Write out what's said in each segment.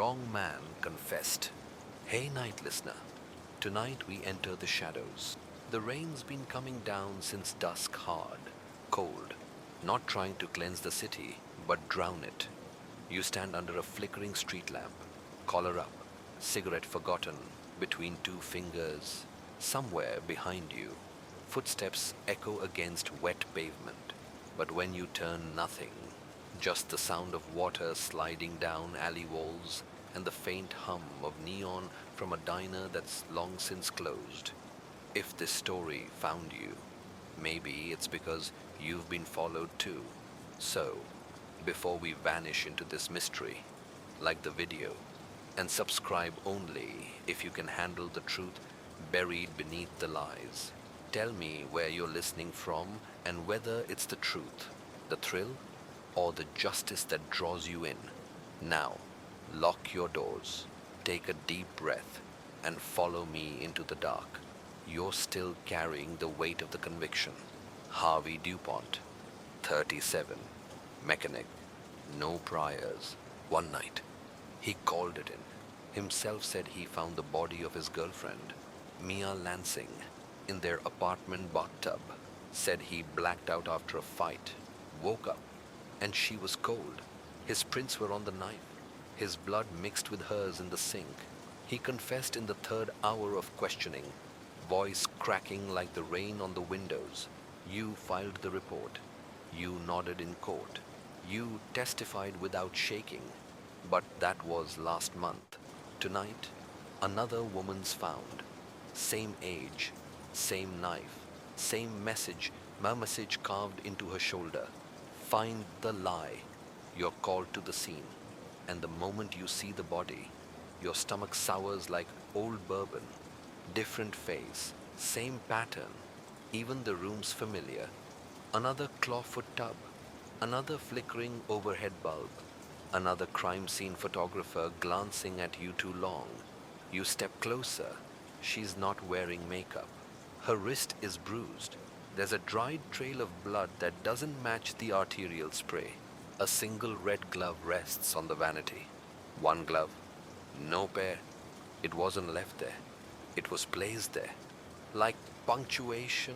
wrong man confessed. Hey, night listener. Tonight we enter the shadows. The rain's been coming down since dusk, hard, cold, not trying to cleanse the city, but drown it. You stand under a flickering street lamp, collar up, cigarette forgotten between two fingers. Somewhere behind you, footsteps echo against wet pavement. But when you turn, nothing. Just the sound of water sliding down alley walls and the faint hum of neon from a diner that's long since closed. If this story found you, maybe it's because you've been followed too. So, before we vanish into this mystery, like the video, and subscribe only if you can handle the truth buried beneath the lies. Tell me where you're listening from and whether it's the truth, the thrill, or the justice that draws you in. Now, lock your doors, take a deep breath, and follow me into the dark. You're still carrying the weight of the conviction. Harvey DuPont, 37, mechanic, no priors. One night, he called it in. Himself said he found the body of his girlfriend, Mia Lansing, in their apartment bathtub. Said he blacked out after a fight, woke up, and she was cold. His prints were on the knife, his blood mixed with hers in the sink. He confessed in the third hour of questioning, voice cracking like the rain on the windows. You filed the report. You nodded in court. You testified without shaking. But that was last month. Tonight, another woman's found. Same age, same knife, same message carved into her shoulder. Find the lie. You're called to the scene. And the moment you see the body, your stomach sours like old bourbon. Different face, same pattern. Even the room's familiar. Another clawfoot tub. Another flickering overhead bulb. Another crime scene photographer glancing at you too long. You step closer. She's not wearing makeup. Her wrist is bruised. There's a dried trail of blood that doesn't match the arterial spray. A single red glove rests on the vanity. One glove. No pair. It wasn't left there. It was placed there. Like punctuation,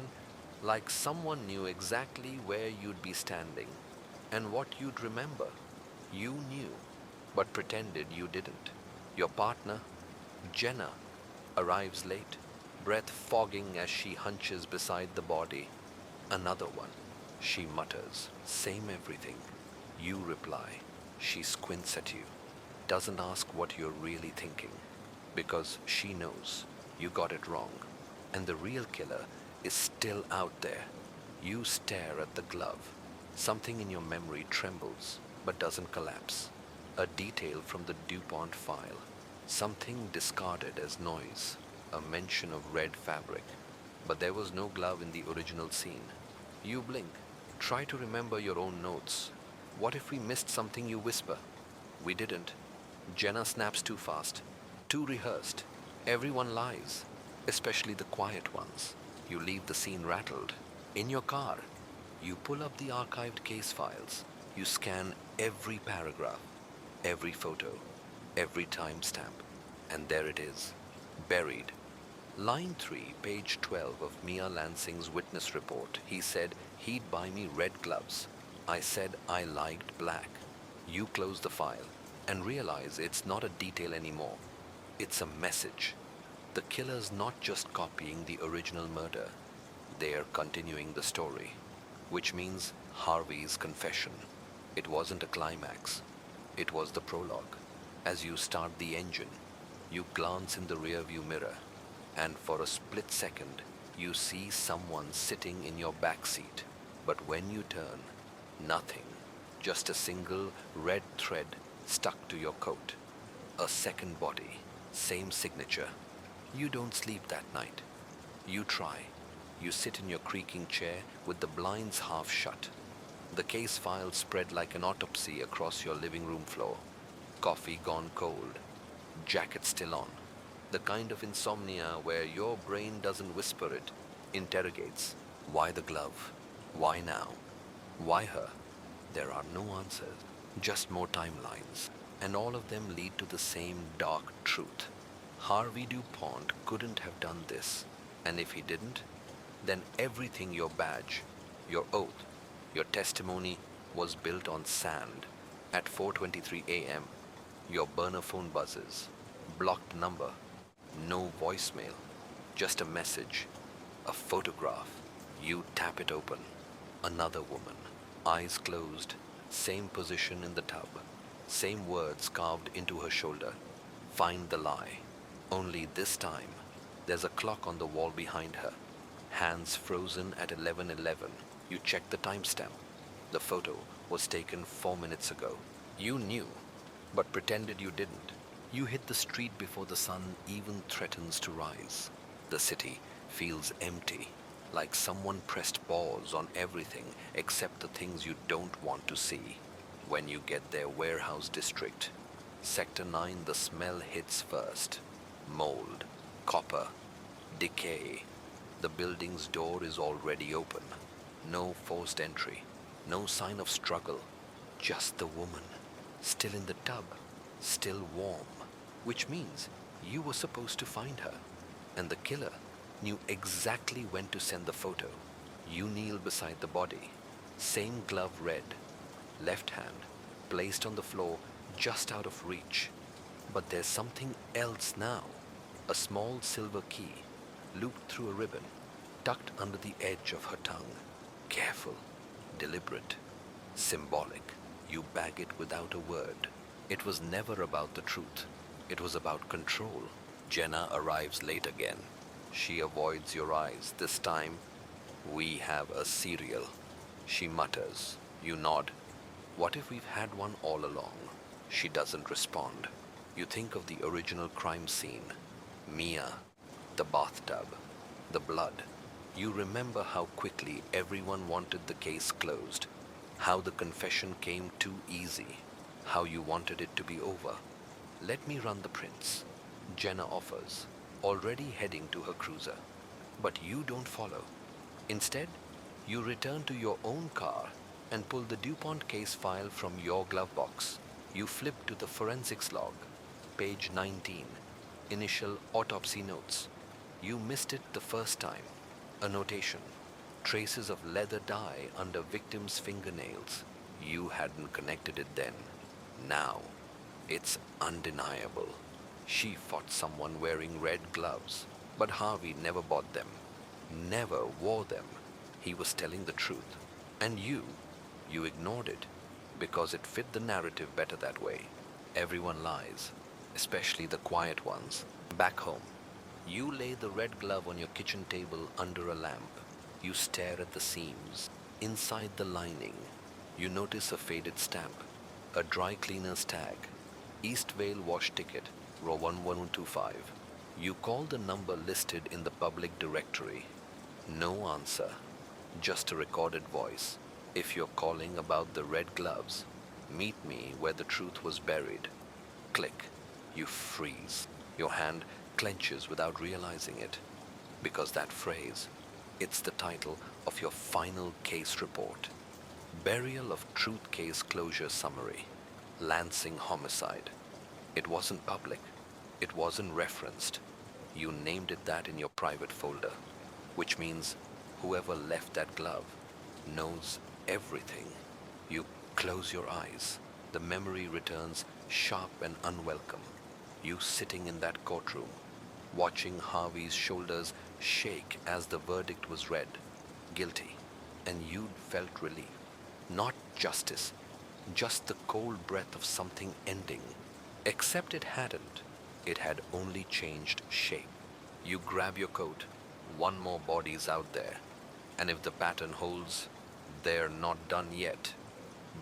like someone knew exactly where you'd be standing and what you'd remember. You knew, but pretended you didn't. Your partner, Jenna, arrives late, breath fogging as she hunches beside the body. Another one. She mutters, same everything. You reply. She squints at you, doesn't ask what you're really thinking, because she knows you got it wrong, and the real killer is still out there. You stare at the glove. Something in your memory trembles, but doesn't collapse. A detail from the DuPont file. Something discarded as noise. A mention of red fabric. But there was no glove in the original scene. You blink. Try to remember your own notes. What if we missed something, you whisper? We didn't. Jenna snaps too fast. Too rehearsed. Everyone lies, especially the quiet ones. You leave the scene rattled. In your car, you pull up the archived case files. You scan every paragraph, every photo, every timestamp, and there it is, buried. Line 3, page 12 of Mia Lansing's witness report. He said he'd buy me red gloves. I said I liked black. You close the file and realize it's not a detail anymore. It's a message. The killer's not just copying the original murder. They are continuing the story, which means Harvey's confession. It wasn't a climax. It was the prologue. As you start the engine, you glance in the rearview mirror, and for a split second, you see someone sitting in your back seat. But when you turn, nothing. Just a single red thread stuck to your coat. A second body, same signature. You don't sleep that night. You try. You sit in your creaking chair with the blinds half shut. The case file spread like an autopsy across your living room floor. Coffee gone cold. Jacket still on. The kind of insomnia where your brain doesn't whisper it, interrogates. Why the glove? Why now? Why her? There are no answers, just more timelines. and all of them lead to the same dark truth. Harvey DuPont couldn't have done this, and if he didn't, then everything, your badge, your oath, your testimony, was built on sand. At 4:23 a.m., your burner phone buzzes. Blocked number. No voicemail. Just a message. A photograph. You tap it open. Another woman. Eyes closed. Same position in the tub. Same words carved into her shoulder. Find the lie. Only this time, there's a clock on the wall behind her. Hands frozen at 11:11. You check the timestamp. The photo was taken 4 minutes ago. You knew, but pretended you didn't. You hit the street before the sun even threatens to rise. The city feels empty, like someone pressed pause on everything except the things you don't want to see. When you get their warehouse district, Sector 9, the smell hits first. Mold, copper, decay. The building's door is already open. No forced entry, no sign of struggle. Just the woman, still in the tub, still warm. Which means you were supposed to find her. And the killer knew exactly when to send the photo. You kneel beside the body. Same glove red. Left hand placed on the floor just out of reach. But there's something else now. A small silver key, looped through a ribbon, tucked under the edge of her tongue. Careful, deliberate, symbolic. You bag it without a word. It was never about the truth. It was about control. Jenna arrives late again. She avoids your eyes. This time, we have a serial. She mutters. You nod. What if we've had one all along? She doesn't respond. You think of the original crime scene. Mia, the bathtub, the blood. You remember how quickly everyone wanted the case closed, how the confession came too easy, how you wanted it to be over. Let me run the prints, Jenna offers, already heading to her cruiser. But you don't follow. Instead, you return to your own car and pull the DuPont case file from your glove box. You flip to the forensics log, page 19, initial autopsy notes. You missed it the first time. A notation, traces of leather dye under victim's fingernails. You hadn't connected it then. Now, it's undeniable. She fought someone wearing red gloves, but Harvey never bought them, never wore them. He was telling the truth. And you ignored it because it fit the narrative better that way. Everyone lies, especially the quiet ones. Back home, you lay the red glove on your kitchen table under a lamp. You stare at the seams. Inside the lining, you notice a faded stamp, a dry cleaner's tag, Eastvale wash ticket, row 11125. You call the number listed in the public directory. No answer, just a recorded voice. If you're calling about the red gloves, meet me where the truth was buried. Click. You freeze. Your hand clenches without realizing it. Because that phrase, it's the title of your final case report. Burial of Truth Case Closure Summary. Lansing Homicide. It wasn't public. It wasn't referenced. You named it that in your private folder. Which means whoever left that glove knows everything. You close your eyes. The memory returns sharp and unwelcome. You sitting in that courtroom, watching Harvey's shoulders shake as the verdict was read. Guilty. And you'd felt relief. Not justice, just the cold breath of something ending. Except it hadn't. It had only changed shape. You grab your coat. One more body's out there. And if the pattern holds, they're not done yet.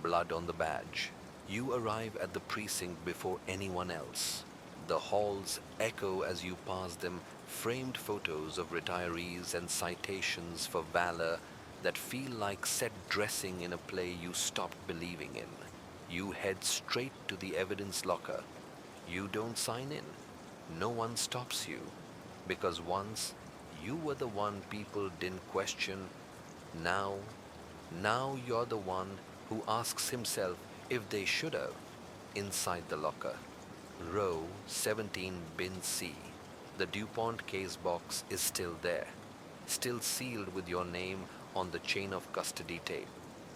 Blood on the badge. You arrive at the precinct before anyone else. The halls echo as you pass them, framed photos of retirees and citations for valor that feel like set dressing in a play you stopped believing in. You head straight to the evidence locker. You don't sign in. No one stops you. Because once you were the one people didn't question. Now you're the one who asks himself if they should have. inside the locker. Row 17 bin C. The DuPont case box is still there, still sealed with your name on the chain of custody tape,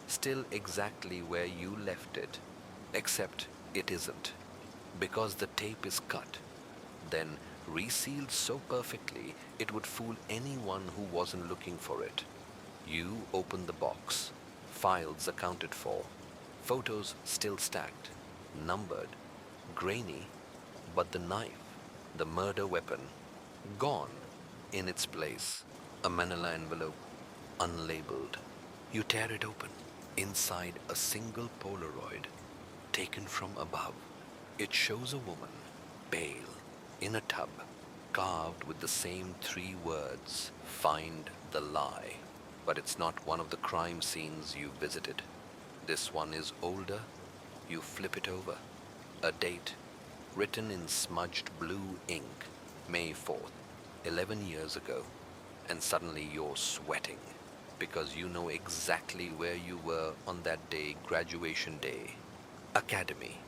still exactly where you left it, except it isn't, because the tape is cut, then resealed so perfectly it would fool anyone who wasn't looking for it. You open the box, files accounted for, photos still stacked, numbered, grainy, but the knife, the murder weapon, gone. In its place, a manila envelope, unlabeled. You tear it open. Inside, a single Polaroid, taken from above. It shows a woman, pale, in a tub, carved with the same 3 words, "Find the lie." But it's not one of the crime scenes you visited. This one is older. You flip it over. A date, written in smudged blue ink, May 4th, 11 years ago. And suddenly you're sweating, because you know exactly where you were on that day, graduation day. Academy.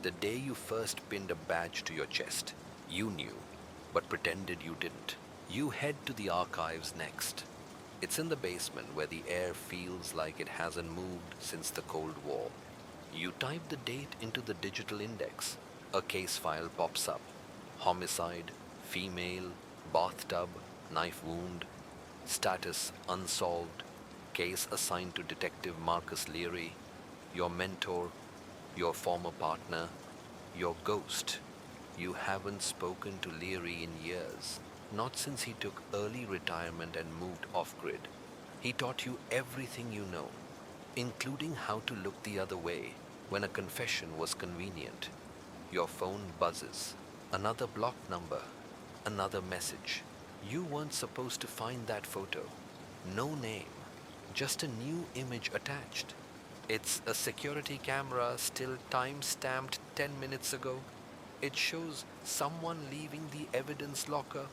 The day you first pinned a badge to your chest. You knew, but pretended you didn't. You head to the archives next. It's in the basement where the air feels like it hasn't moved since the Cold War. You type the date into the digital index. A case file pops up. Homicide, female, bathtub, knife wound, status unsolved, case assigned to Detective Marcus Leary, your mentor, your former partner, your ghost. You haven't spoken to Leary in years, not since he took early retirement and moved off-grid. He taught you everything you know, including how to look the other way when a confession was convenient. Your phone buzzes. Another block number, another message. You weren't supposed to find that photo. No name, just a new image attached. It's a security camera still time-stamped 10 minutes ago. It shows someone leaving the evidence locker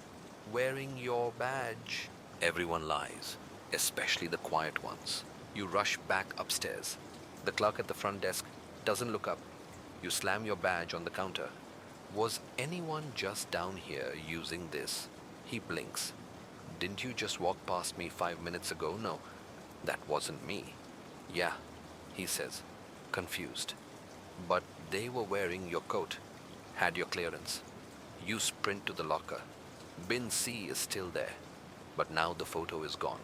wearing your badge. Everyone lies, especially the quiet ones. You rush back upstairs. The clerk at the front desk doesn't look up. You slam your badge on the counter. Was anyone just down here using this? He blinks. Didn't you just walk past me 5 minutes ago? No, that wasn't me. Yeah, he says, confused. But they were wearing your coat, had your clearance. You sprint to the locker. Bin C is still there, but now the photo is gone.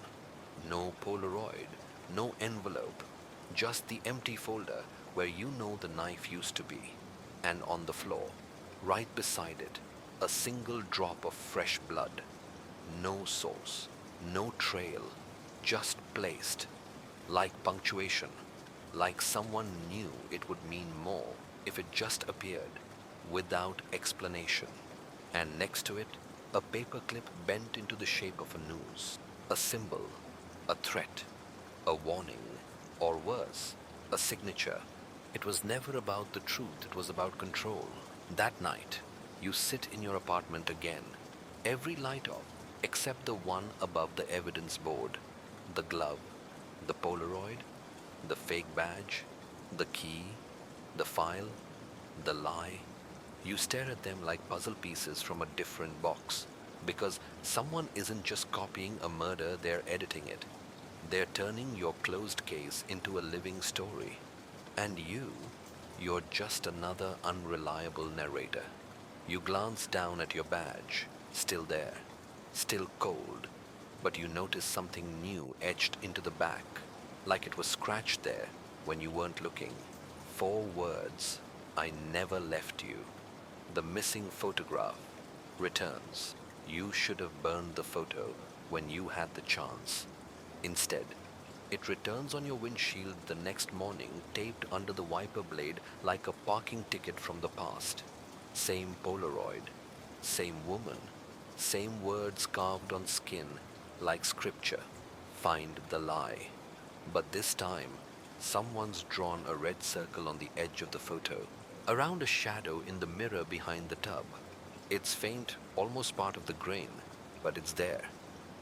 No Polaroid, no envelope, just the empty folder where you know the knife used to be. And on the floor, right beside it, a single drop of fresh blood. No source, no trail, just placed. Like punctuation, like someone knew it would mean more if it just appeared, without explanation. And next to it, a paperclip bent into the shape of a noose. A symbol, a threat, a warning, or worse, a signature. It was never about the truth, it was about control. That night, you sit in your apartment again, every light off, except the one above the evidence board. The glove, the Polaroid, the fake badge, the key, the file, the lie. You stare at them like puzzle pieces from a different box, because someone isn't just copying a murder, they're editing it. They're turning your closed case into a living story. And you're just another unreliable narrator. You glance down at your badge, still there, still cold, but you notice something new etched into the back, like it was scratched there when you weren't looking. 4 words, "I never left you." The missing photograph returns. You should have burned the photo when you had the chance. Instead, it returns on your windshield the next morning, taped under the wiper blade like a parking ticket from the past. Same Polaroid, same woman, same words carved on skin like scripture. Find the lie. But this time, someone's drawn a red circle on the edge of the photo, around a shadow in the mirror behind the tub. It's faint, almost part of the grain, but it's there.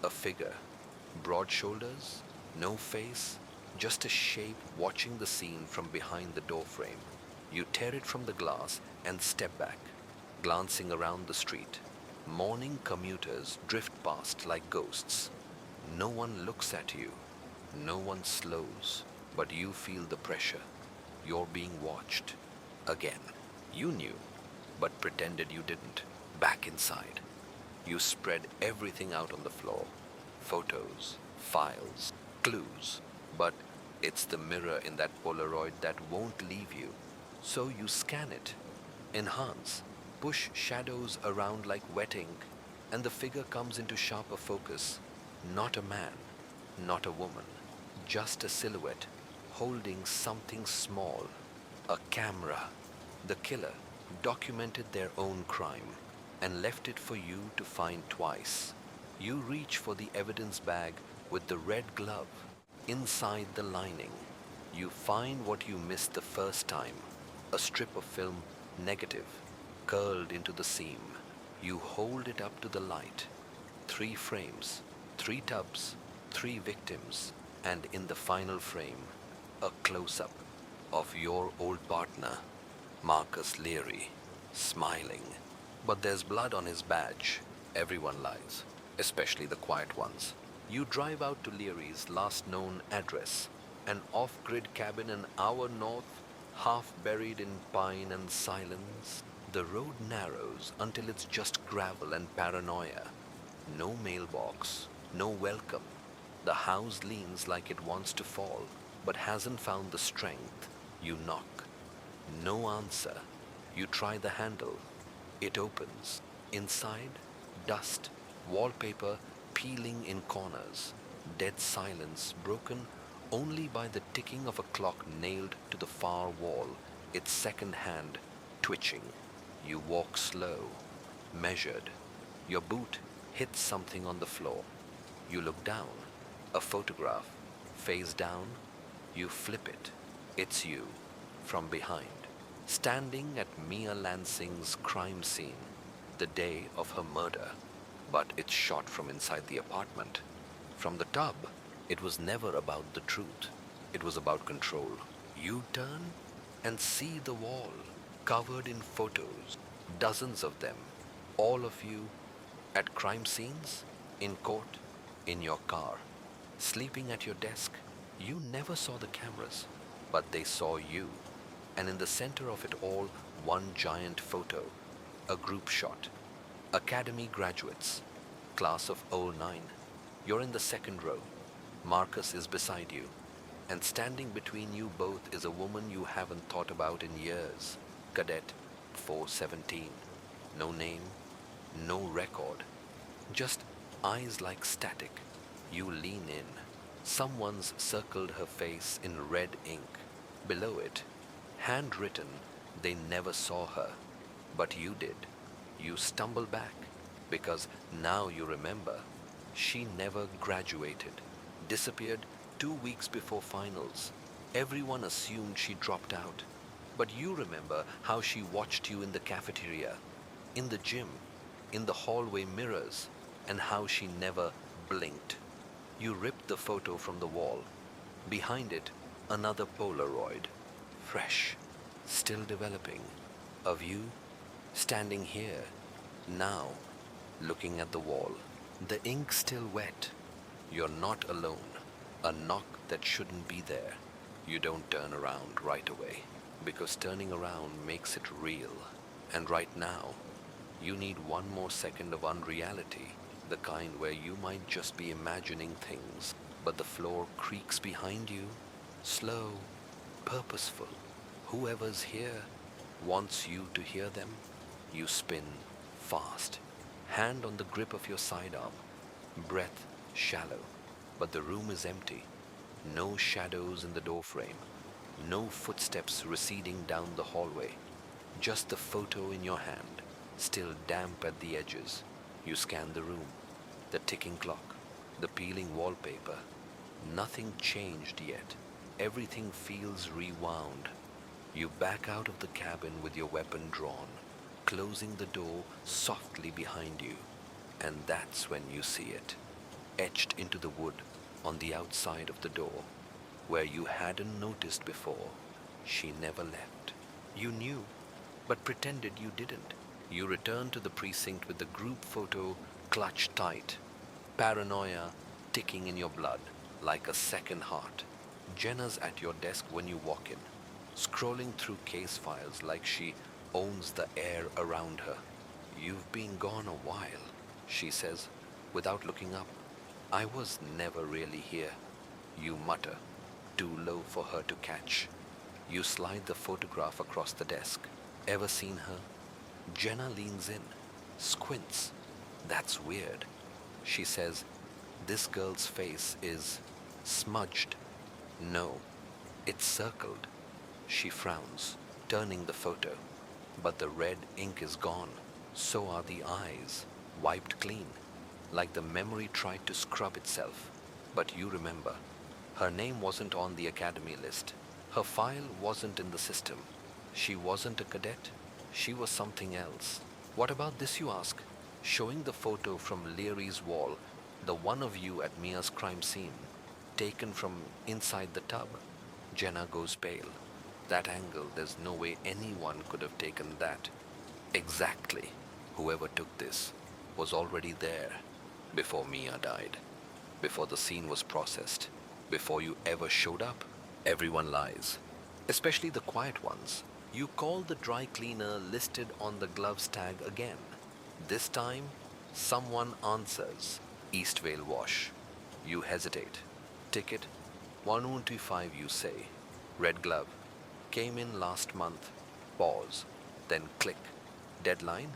A figure. Broad shoulders, no face, just a shape watching the scene from behind the doorframe. You tear it from the glass and step back, glancing around the street. Morning commuters drift past like ghosts. No one looks at you. No one slows. But you feel the pressure. You're being watched. Again. You knew, but pretended you didn't. Back inside. You spread everything out on the floor. Photos, files, clues. But it's the mirror in that Polaroid that won't leave you. So you scan it, enhance, push shadows around like wet ink, and the figure comes into sharper focus. Not a man, not a woman, just a silhouette holding something small, a camera. The killer documented their own crime and left it for you to find twice. You reach for the evidence bag with the red glove. Inside the lining, you find what you missed the first time, a strip of film negative, curled into the seam. You hold it up to the light. 3 frames, 3 tubs, 3 victims, and in the final frame, a close-up of your old partner, Marcus Leary, smiling. But there's blood on his badge. Everyone lies, especially the quiet ones. You drive out to Leary's last known address, an off-grid cabin an hour north, half buried in pine and silence. The road narrows until it's just gravel and paranoia. No mailbox, no welcome. The house leans like it wants to fall, but hasn't found the strength. You knock. No answer. You try the handle. It opens. Inside, dust, wallpaper peeling in corners, dead silence broken only by the ticking of a clock nailed to the far wall, its second hand twitching. You walk slow, measured. Your boot hits something on the floor. You look down. A photograph, face down. You flip it. It's you, from behind, standing at Mia Lansing's crime scene, the day of her murder. But it's shot from inside the apartment. From the tub, it was never about the truth. It was about control. You turn and see the wall, covered in photos, dozens of them, all of you at crime scenes, in court, in your car, sleeping at your desk. You never saw the cameras, but they saw you. And in the center of it all, one giant photo, a group shot. Academy graduates, class of '09. You're in the second row. Marcus is beside you. And standing between you both is a woman you haven't thought about in years. Cadet 417. No name, no record. Just eyes like static. You lean in. Someone's circled her face in red ink. Below it, handwritten, they never saw her. But you did. You stumble back, because now you remember. She never graduated. Disappeared 2 weeks before finals. Everyone assumed she dropped out. But you remember how she watched you in the cafeteria, in the gym, in the hallway mirrors, and how she never blinked. You ripped the photo from the wall. Behind it, another Polaroid. Fresh, still developing. Of you, standing here, now, looking at the wall. The ink still wet. You're not alone. A knock that shouldn't be there. You don't turn around right away, because turning around makes it real. And right now, you need one more second of unreality, the kind where you might just be imagining things, but the floor creaks behind you, slow, purposeful. Whoever's here wants you to hear them. You spin fast, hand on the grip of your sidearm, breath shallow, but the room is empty. No shadows in the doorframe, no footsteps receding down the hallway, just the photo in your hand, still damp at the edges. You scan the room, the ticking clock, the peeling wallpaper. Nothing changed yet. Everything feels rewound. You back out of the cabin with your weapon drawn, closing the door softly behind you. And that's when you see it, etched into the wood on the outside of the door, where you hadn't noticed before. She never left. You knew, but pretended you didn't. You returned to the precinct with the group photo clutched tight, paranoia ticking in your blood like a second heart. Jenna's at your desk when you walk in, scrolling through case files like she owns the air around her. You've been gone a while, she says, without looking up. I was never really here, you mutter, too low for her to catch. You slide the photograph across the desk. Ever seen her? Jenna leans in, squints. That's weird, she says. This girl's face is smudged. No, it's circled. She frowns, turning the photo. But the red ink is gone. So are the eyes, wiped clean, like the memory tried to scrub itself. But you remember, her name wasn't on the academy list. Her file wasn't in the system. She wasn't a cadet. She was something else. What about this, you ask? Showing the photo from Leary's wall, the one of you at Mia's crime scene, taken from inside the tub. Jenna goes pale. That angle, there's no way anyone could have taken that. Exactly. Whoever took this was already there before Mia died, before the scene was processed, before you ever showed up. Everyone lies, especially the quiet ones. You call the dry cleaner listed on the gloves tag again. This time, someone answers. Eastvale Wash. You hesitate. Ticket 125, you say. Red glove. Came in last month. Pause. Then click. Deadline.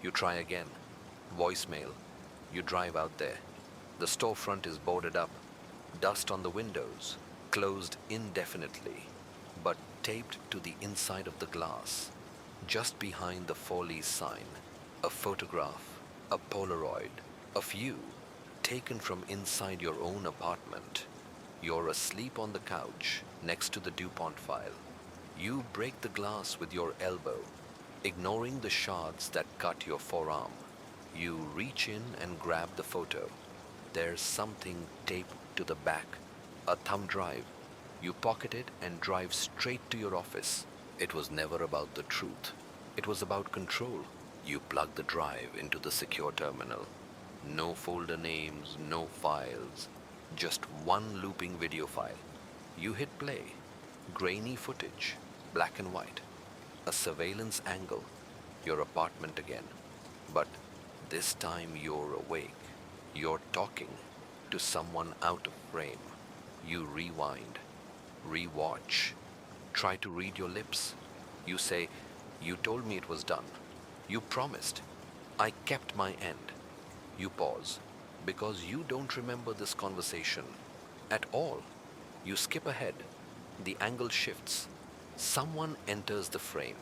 You try again. Voicemail. You drive out there. The storefront is boarded up. Dust on the windows. Closed indefinitely, but taped to the inside of the glass. Just behind the Foley's sign. A photograph. A Polaroid. Of you. Taken from inside your own apartment. You're asleep on the couch next to the DuPont file. You break the glass with your elbow, ignoring the shards that cut your forearm. You reach in and grab the photo. There's something taped to the back, a thumb drive. You pocket it and drive straight to your office. It was never about the truth. It was about control. You plug the drive into the secure terminal. No folder names, no files, just one looping video file. You hit play. Grainy footage, black and white. A surveillance angle. Your apartment again. But this time you're awake. You're talking to someone out of frame. You rewind, rewatch, try to read your lips. You say, you told me it was done. You promised. I kept my end. You pause, because you don't remember this conversation at all. You skip ahead. The angle shifts. Someone enters the frame,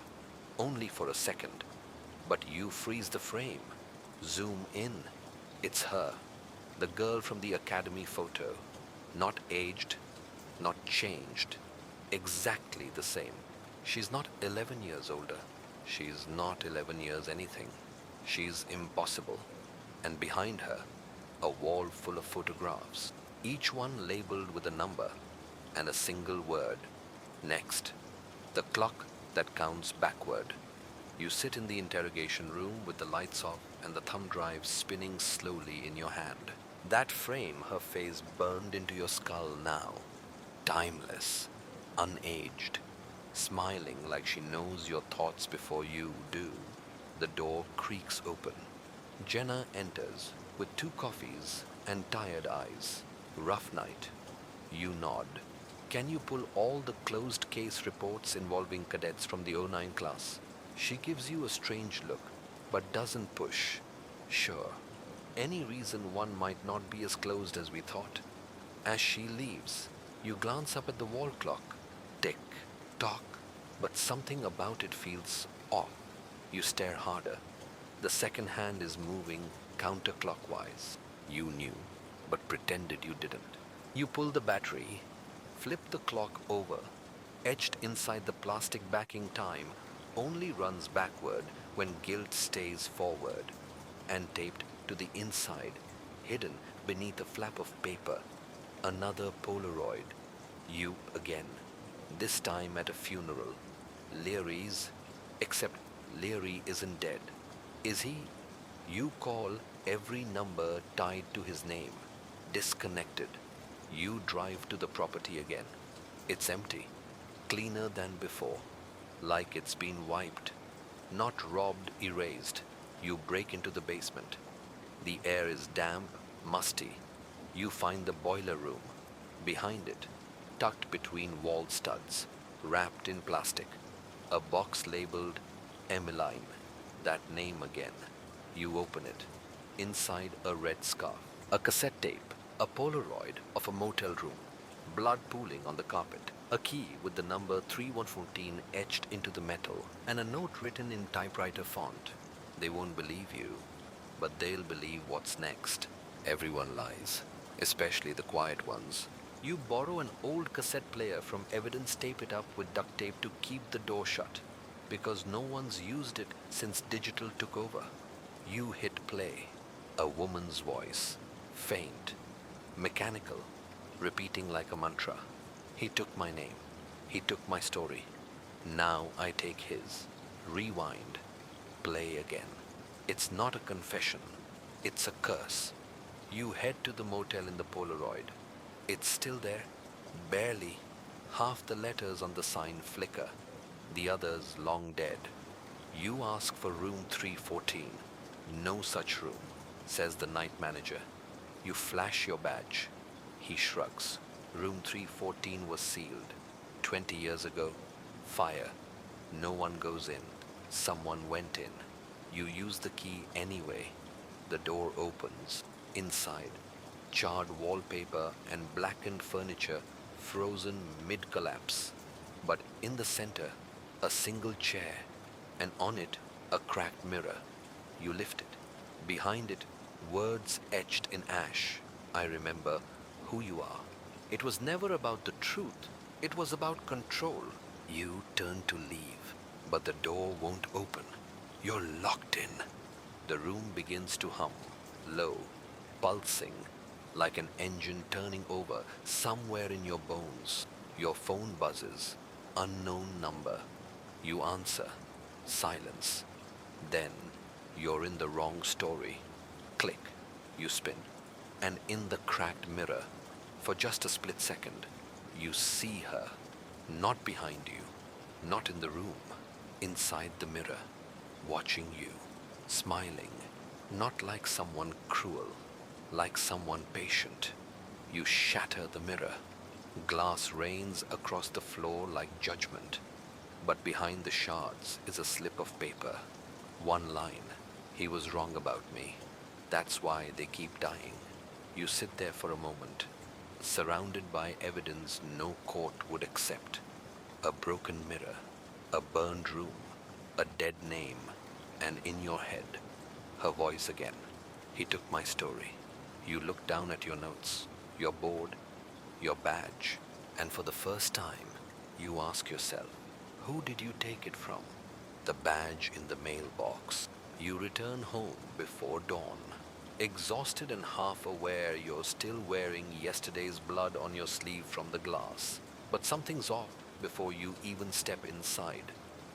only for a second. But you freeze the frame. Zoom in. It's her, the girl from the academy photo. Not aged, not changed. Exactly the same. She's not 11 years older. She's not 11 years anything. She's impossible. And behind her, a wall full of photographs, each one labeled with a number and a single word. Next. The clock that counts backward. You sit in the interrogation room with the lights off and the thumb drive spinning slowly in your hand. That frame, her face burned into your skull now. Timeless, unaged, smiling like she knows your thoughts before you do. The door creaks open. Jenna enters with 2 coffees and tired eyes. Rough night. You nod. Can you pull all the closed case reports involving cadets from the '09 class? She gives you a strange look, but doesn't push. Sure. Any reason one might not be as closed as we thought. As she leaves, you glance up at the wall clock. Tick, tock, but something about it feels off. You stare harder. The second hand is moving counterclockwise. You knew, but pretended you didn't. You pull the battery, flip the clock over. Etched inside the plastic backing, time only runs backward when guilt stays forward. And taped to the inside, hidden beneath a flap of paper, another Polaroid. You again, this time at a funeral. Leary's, except Leary isn't dead. Is he? You call every number tied to his name. Disconnected. You drive to the property again. It's empty. Cleaner than before. Like it's been wiped. Not robbed, erased. You break into the basement. The air is damp, musty. You find the boiler room. Behind it, tucked between wall studs, wrapped in plastic, a box labeled Emmeline. That name again. You open it. Inside, a red scarf, a cassette tape, a Polaroid of a motel room, blood pooling on the carpet, a key with the number 3114 etched into the metal, and a note written in typewriter font. They won't believe you, but they'll believe what's next. Everyone lies, especially the quiet ones. You borrow an old cassette player from evidence, tape it up with duct tape to keep the door shut, because no one's used it since digital took over. You hit play. A woman's voice, faint, mechanical, repeating like a mantra. He took my name. He took my story. Now I take his. Rewind. Play again. It's not a confession. It's a curse. You head to the motel in the Polaroid. It's still there. Barely. Half the letters on the sign flicker. The others long dead. You ask for room 314. No such room, says the night manager. You flash your badge. He shrugs. Room 314 was sealed. 20 years ago. Fire. No one goes in. Someone went in. You use the key anyway. The door opens. Inside, charred wallpaper and blackened furniture frozen mid-collapse. But in the center, a single chair, and on it, a cracked mirror. You lift it. Behind it, words etched in ash. I remember who you are. It was never about the truth. It was about control. You turn to leave, but the door won't open. You're locked in. The room begins to hum, low, pulsing, like an engine turning over somewhere in your bones. Your phone buzzes. Unknown number. You answer. Silence. Then, you're in the wrong story. Click. You spin. And in the cracked mirror, for just a split second, you see her. Not behind you. Not in the room. Inside the mirror. Watching you. Smiling. Not like someone cruel. Like someone patient. You shatter the mirror. Glass rains across the floor like judgment. But behind the shards is a slip of paper. One line. He was wrong about me. That's why they keep dying. You sit there for a moment, surrounded by evidence no court would accept. A broken mirror, a burned room, a dead name, and in your head, her voice again. He took my story. You look down at your notes, your board, your badge, and for the first time, you ask yourself, who did you take it from? The badge in the mailbox. You return home before dawn. Exhausted and half aware you're still wearing yesterday's blood on your sleeve from the glass. But something's off before you even step inside.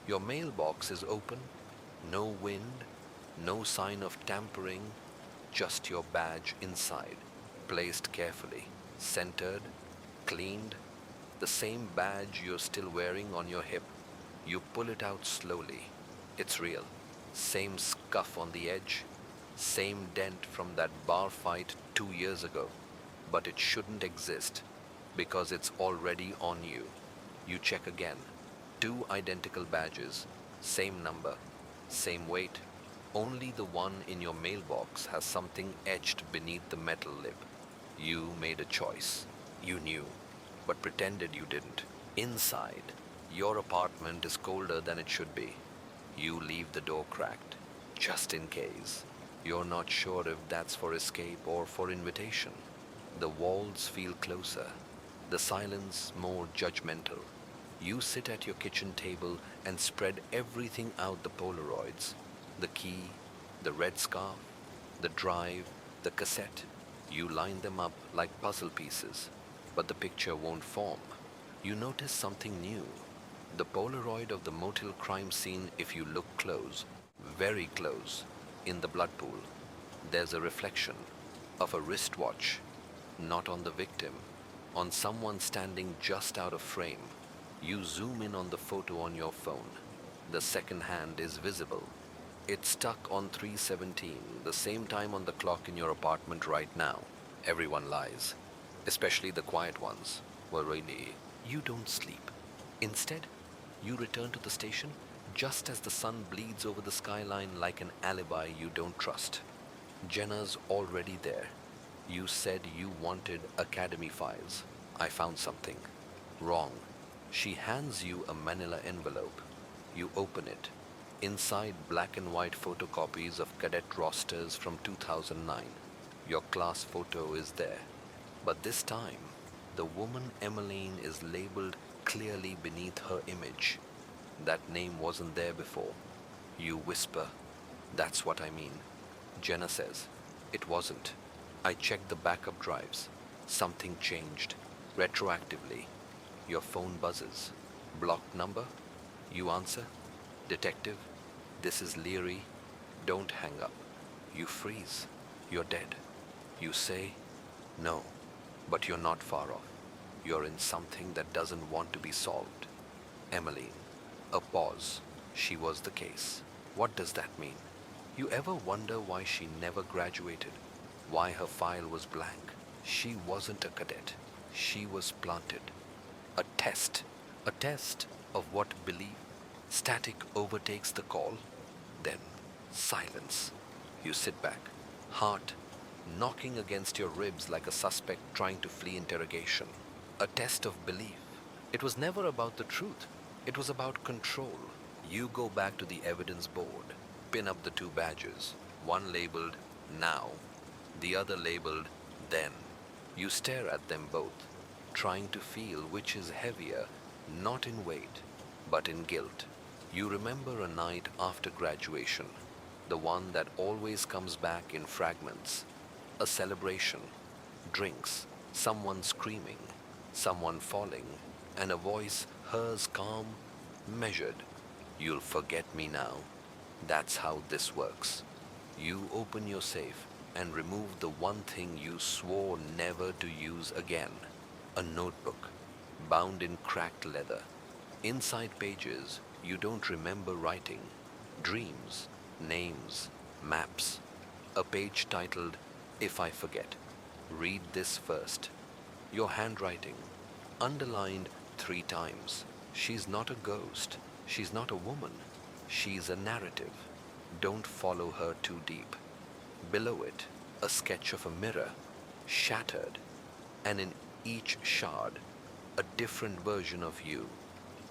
Your mailbox is open, no wind, no sign of tampering, just your badge inside, placed carefully, centered, cleaned, the same badge you're still wearing on your hip. You pull it out slowly. It's real. Same scuff on the edge, same dent from that bar fight 2 years ago. But it shouldn't exist because it's already on you. You check again. 2 identical badges, same number, same weight. Only the one in your mailbox has something etched beneath the metal lip. You made a choice. You knew, but pretended you didn't. Inside, your apartment is colder than it should be. You leave the door cracked, just in case. You're not sure if that's for escape or for invitation. The walls feel closer, the silence more judgmental. You sit at your kitchen table and spread everything out, the Polaroids, the key, the red scarf, the drive, the cassette. You line them up like puzzle pieces, but the picture won't form. You notice something new. The Polaroid of the motel crime scene, if you look close, very close, in the blood pool, there's a reflection of a wristwatch, not on the victim, on someone standing just out of frame. You zoom in on the photo on your phone. The second hand is visible. It's stuck on 3:17, the same time on the clock in your apartment right now. Everyone lies, especially the quiet ones. Well, really, you don't sleep. Instead, you return to the station just as the sun bleeds over the skyline like an alibi you don't trust. Jenna's already there. You said you wanted Academy files. I found something. Wrong. She hands you a manila envelope. You open it. Inside, black and white photocopies of cadet rosters from 2009. Your class photo is there. But this time, the woman Emmeline is labeled clearly beneath her image. That name wasn't there before. You whisper, "That's what I mean." Jenna says, "It wasn't. I checked the backup drives. Something changed. Retroactively." Your phone buzzes. Blocked number? You answer, "Detective, this is Leary. Don't hang up." You freeze. You're dead. You say, "No, but you're not far off. You're in something that doesn't want to be solved." Emmeline. A pause. She was the case. What does that mean? You ever wonder why she never graduated? Why her file was blank? She wasn't a cadet. She was planted. A test. A test of what belief? Static overtakes the call. Then silence. You sit back, heart knocking against your ribs like a suspect trying to flee interrogation. A test of belief. It was never about the truth. It was about control. You go back to the evidence board, pin up the two badges, one labeled now, the other labeled then. You stare at them both, trying to feel which is heavier, not in weight, but in guilt. You remember a night after graduation, the one that always comes back in fragments. A celebration, drinks, someone screaming, someone falling, and a voice, hers calm, measured. "You'll forget me now." That's how this works. You open your safe and remove the one thing you swore never to use again. A notebook, bound in cracked leather. Inside pages you don't remember writing. Dreams, names, maps. A page titled, "If I Forget." Read this first. Your handwriting, underlined 3 times. She's not a ghost. She's not a woman. She's a narrative. Don't follow her too deep. Below it, a sketch of a mirror, shattered, and in each shard, a different version of you.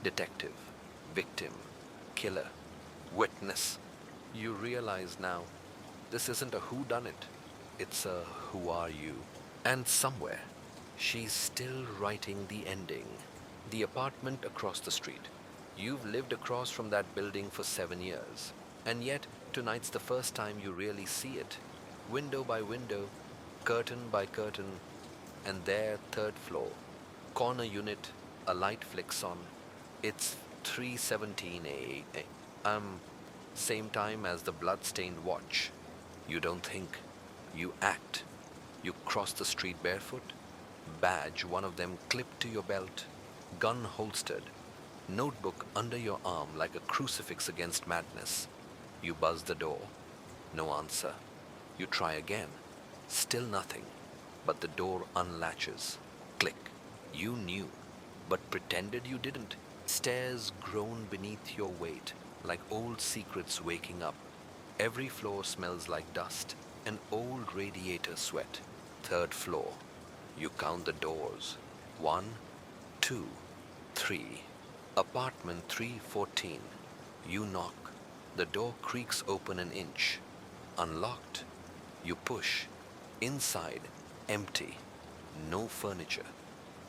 Detective, victim, killer, witness. You realize now, this isn't a whodunit. It's a who are you? And somewhere, she's still writing the ending. The apartment across the street. You've lived across from that building for 7 years. And yet, tonight's the first time you really see it. Window by window, curtain by curtain, and there, 3rd floor. Corner unit, a light flicks on. It's 3:17 a.m. Same time as the blood-stained watch. You don't think. You act. You cross the street barefoot. Badge, one of them clipped to your belt. Gun holstered. Notebook under your arm like a crucifix against madness. You buzz the door. No answer. You try again. Still nothing. But the door unlatches. Click. You knew, but pretended you didn't. Stairs groan beneath your weight, like old secrets waking up. Every floor smells like dust, an old radiator sweat. 3rd floor. You count the doors. 1, 2, 3. Apartment 314. You knock. The door creaks open an inch. Unlocked. You push. Inside, empty. No furniture.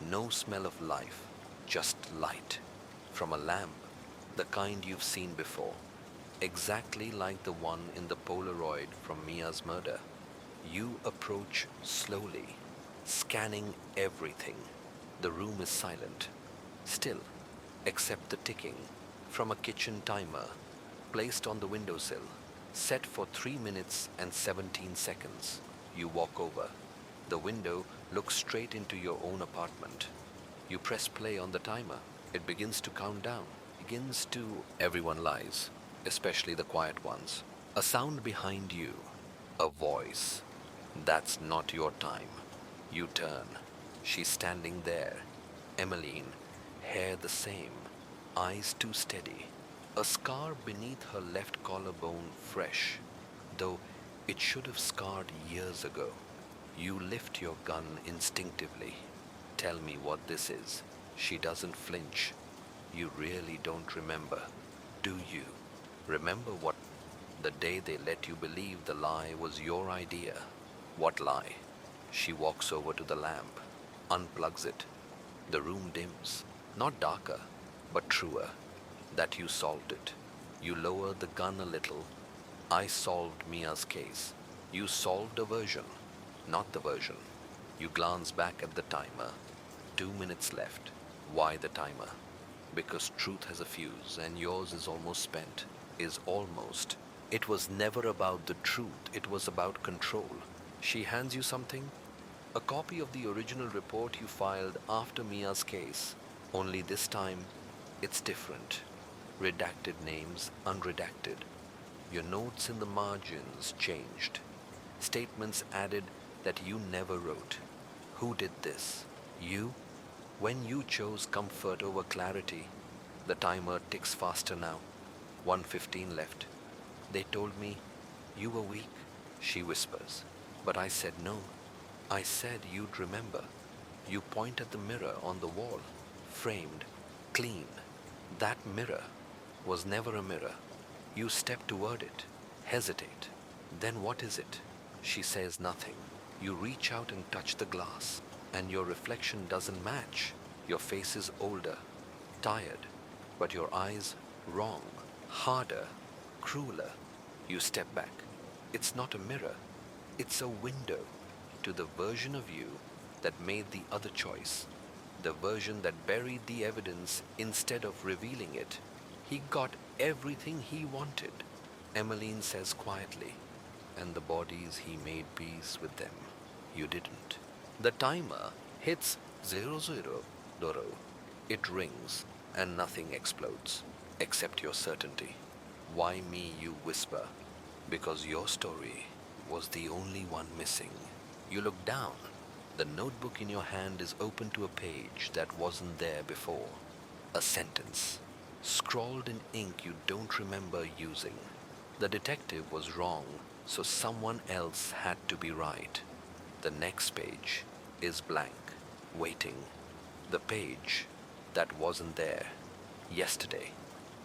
No smell of life. Just light. From a lamp. The kind you've seen before. Exactly like the one in the Polaroid from Mia's murder. You approach slowly, scanning everything. The room is silent. Still. except the ticking from a kitchen timer placed on the windowsill, set for 3 minutes and 17 seconds. You walk over. The window looks straight into your own apartment. You press play on the timer. It begins to count down. Everyone lies, especially the quiet ones. A sound behind you. A voice. That's not your time. You turn. She's standing there. Emmeline, hair the same, eyes too steady. A scar beneath her left collarbone fresh, though it should have scarred years ago. You lift your gun instinctively. Tell me what this is. She doesn't flinch. You really don't remember, do you? Remember what the day they let you believe the lie was your idea. What lie? She walks over to the lamp, unplugs it. The room dims, not darker, but truer. That you solved it. You lower the gun a little. I solved Mia's case. You solved a version, not the version. You glance back at the timer. 2 minutes left. Why the timer? Because truth has a fuse and yours is almost spent. Is almost. It was never about the truth. It was about control. She hands you something? A copy of the original report you filed after Mia's case. Only this time, it's different. Redacted names, unredacted. Your notes in the margins changed. Statements added that you never wrote. Who did this? You? When you chose comfort over clarity, the timer ticks faster now. 1:15 left. They told me you were weak, she whispers. But I said no. I said you'd remember. You point at the mirror on the wall, framed, clean. That mirror was never a mirror. You step toward it, hesitate. Then what is it? She says nothing. You reach out and touch the glass, and your reflection doesn't match. Your face is older, tired, but your eyes wrong, harder, crueler. You step back. It's not a mirror. It's a window to the version of you that made the other choice, the version that buried the evidence instead of revealing it. He got everything he wanted, Emmeline says quietly, and the bodies he made peace with them. You didn't. The timer hits 00. It rings and nothing explodes, except your certainty. Why me, you whisper? Because your story was the only one missing. You look down. The notebook in your hand is open to a page that wasn't there before. A sentence, scrawled in ink you don't remember using. The detective was wrong, so someone else had to be right. The next page is blank, waiting. The page that wasn't there. Yesterday,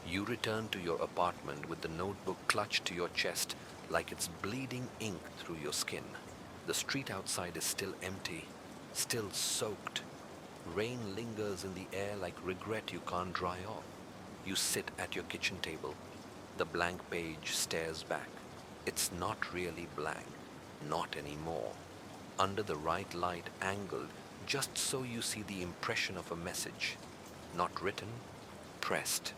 you returned to your apartment with the notebook clutched to your chest like it's bleeding ink through your skin. The street outside is still empty, still soaked. Rain lingers in the air like regret you can't dry off. You sit at your kitchen table. The blank page stares back. It's not really blank, not anymore. Under the right light angled, just so you see the impression of a message. Not written, pressed,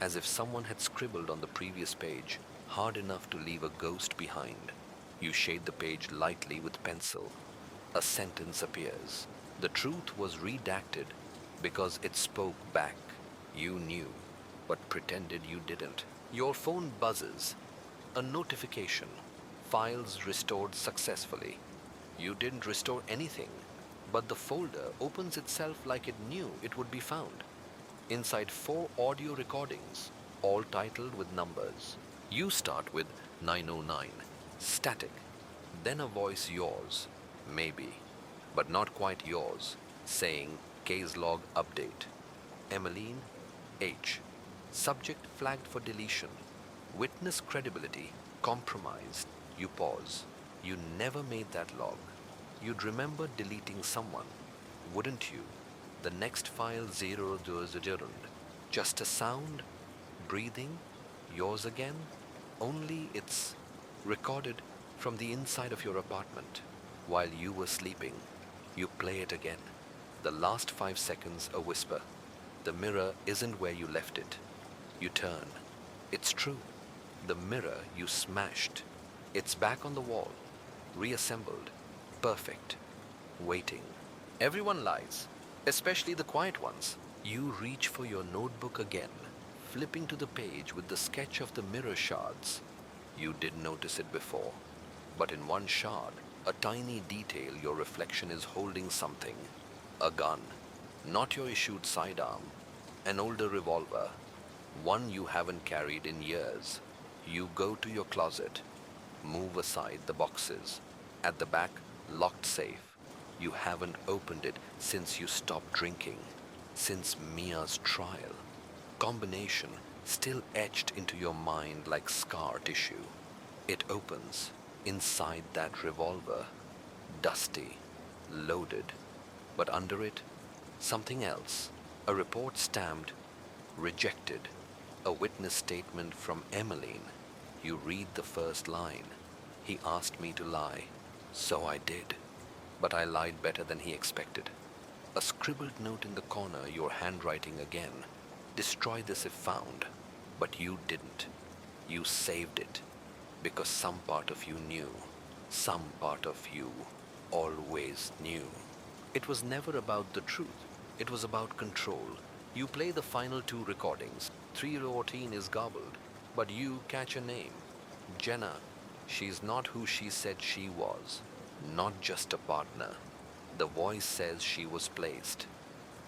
as if someone had scribbled on the previous page, hard enough to leave a ghost behind. You shade the page lightly with pencil. A sentence appears. The truth was redacted because it spoke back. You knew, but pretended you didn't. Your phone buzzes. A notification. Files restored successfully. You didn't restore anything, but the folder opens itself like it knew it would be found. Inside 4 audio recordings, all titled with numbers. You start with 909, static, then a voice yours, maybe, but not quite yours, saying case log update. Emmeline H. Subject flagged for deletion. Witness credibility compromised. You pause. You never made that log. You'd remember deleting someone, wouldn't you? The next file 0 was adjourned. Just a sound, breathing, yours again, only it's recorded from the inside of your apartment. While you were sleeping, you play it again. The last 5 seconds a whisper. The mirror isn't where you left it. You turn. It's true. The mirror you smashed. It's back on the wall, reassembled, perfect, waiting. Everyone lies, especially the quiet ones. You reach for your notebook again, flipping to the page with the sketch of the mirror shards. You didn't notice it before, but in one shard, a tiny detail, your reflection is holding something. A gun, not your issued sidearm, an older revolver, one you haven't carried in years. You go to your closet, move aside the boxes. At the back, locked safe. You haven't opened it since you stopped drinking, since Mia's trial. Combination still etched into your mind like scar tissue. It opens inside that revolver, dusty, loaded, but under it, something else. A report stamped, rejected. A witness statement from Emmeline. You read the first line. He asked me to lie, so I did. But I lied better than he expected. A scribbled note in the corner, your handwriting again. Destroy this if found. But you didn't. You saved it. Because some part of you knew. Some part of you always knew. It was never about the truth. It was about control. You play the final two recordings. 314 is gobbled. But you catch a name. Jenna. She's not who she said she was. Not just a partner. The voice says she was placed,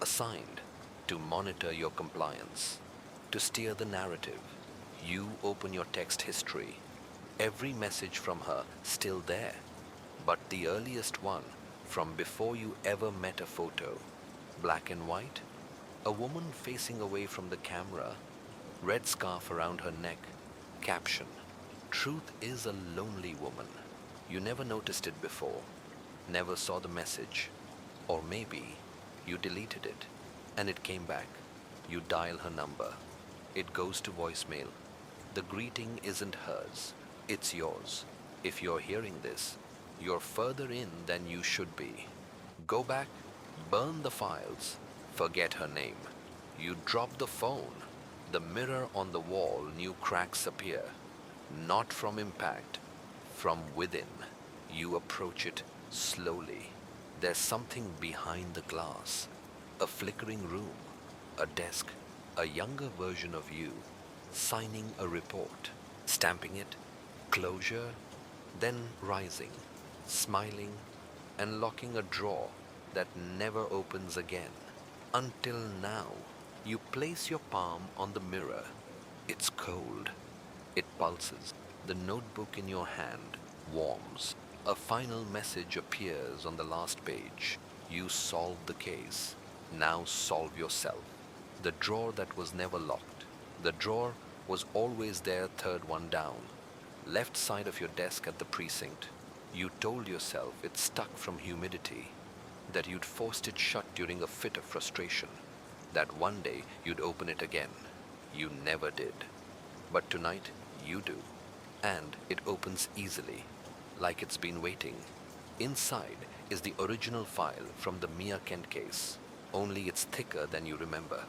assigned to monitor your compliance, to steer the narrative. You open your text history. Every message from her still there. But the earliest one, from before you ever met a photo. Black and white. A woman facing away from the camera. Red scarf around her neck. Caption. Truth is a lonely woman. You never noticed it before. Never saw the message. Or maybe you deleted it and it came back. You dial her number. It goes to voicemail. The greeting isn't hers. It's yours. If you're hearing this, you're further in than you should be. Go back, burn the files, forget her name. You drop the phone. The mirror on the wall, new cracks appear. Not from impact, from within. You approach it slowly. There's something behind the glass. A flickering room, a desk, a younger version of you, signing a report, stamping it, closure, then rising, smiling, and locking a drawer that never opens again. Until now, you place your palm on the mirror. It's cold. It pulses. The notebook in your hand warms. A final message appears on the last page. You solve the case. Now solve yourself. The drawer that was never locked. The drawer was always there, third one down. Left side of your desk at the precinct. You told yourself it stuck from humidity. That you'd forced it shut during a fit of frustration. That one day you'd open it again. You never did. But tonight, you do. And it opens easily, like it's been waiting. Inside is the original file from the Mia Kent case, only it's thicker than you remember.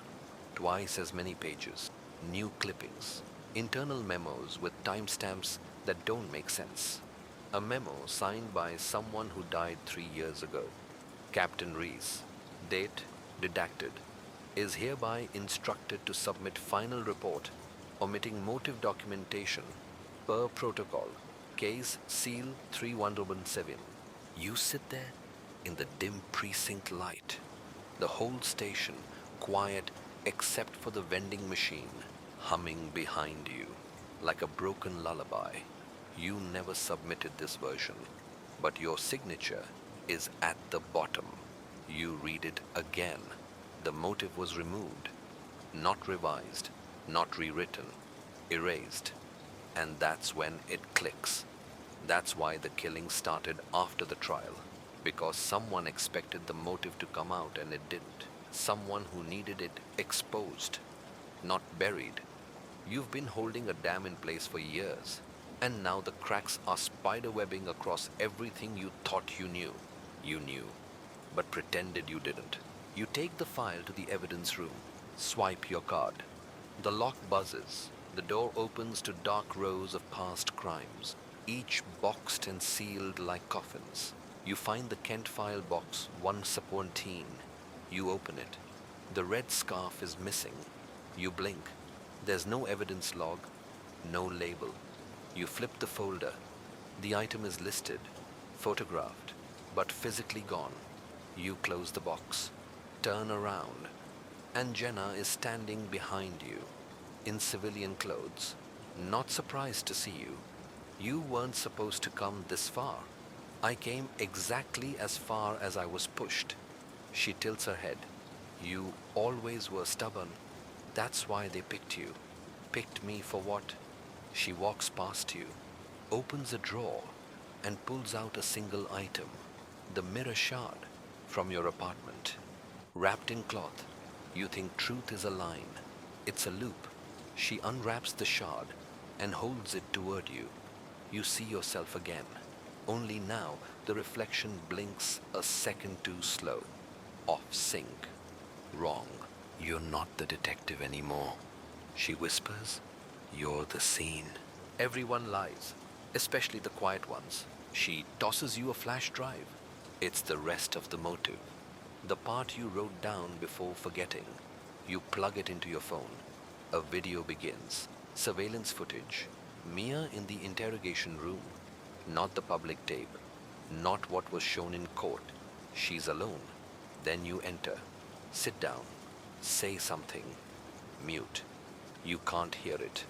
Twice as many pages, new clippings, internal memos with timestamps that don't make sense. A memo signed by someone who died 3 years ago. Captain Reese, date redacted, is hereby instructed to submit final report, omitting motive documentation, per protocol. Case Seal 3117. You sit there in the dim precinct light. The whole station quiet except for the vending machine humming behind you like a broken lullaby. You never submitted this version, but your signature is at the bottom. You read it again. The motive was removed, not revised, not rewritten, erased. And that's when it clicks. That's why the killing started after the trial. Because someone expected the motive to come out and it didn't. Someone who needed it exposed, not buried. You've been holding a dam in place for years. And now the cracks are spiderwebbing across everything you thought you knew. You knew, but pretended you didn't. You take the file to the evidence room. Swipe your card. The lock buzzes. The door opens to dark rows of past crimes, each boxed and sealed like coffins. You find the Kent file box once upon teen. You open it. The red scarf is missing. You blink. There's no evidence log, no label. You flip the folder. The item is listed, photographed, but physically gone. You close the box, turn around, and Jenna is standing behind you, in civilian clothes, not surprised to see you. You weren't supposed to come this far. I came exactly as far as I was pushed. She tilts her head. You always were stubborn. That's why they picked you. Picked me for what? She walks past you, opens a drawer, and pulls out a single item, the mirror shard from your apartment. Wrapped in cloth, you think truth is a line. It's a loop. She unwraps the shard and holds it toward you. You see yourself again. Only now the reflection blinks a second too slow. Off sync. Wrong. You're not the detective anymore. She whispers, you're the scene. Everyone lies, especially the quiet ones. She tosses you a flash drive. It's the rest of the motive. The part you wrote down before forgetting. You plug it into your phone. A video begins. Surveillance footage. Mia in the interrogation room. Not the public tape. Not what was shown in court. She's alone. Then you enter. Sit down. Say something. Mute. You can't hear it,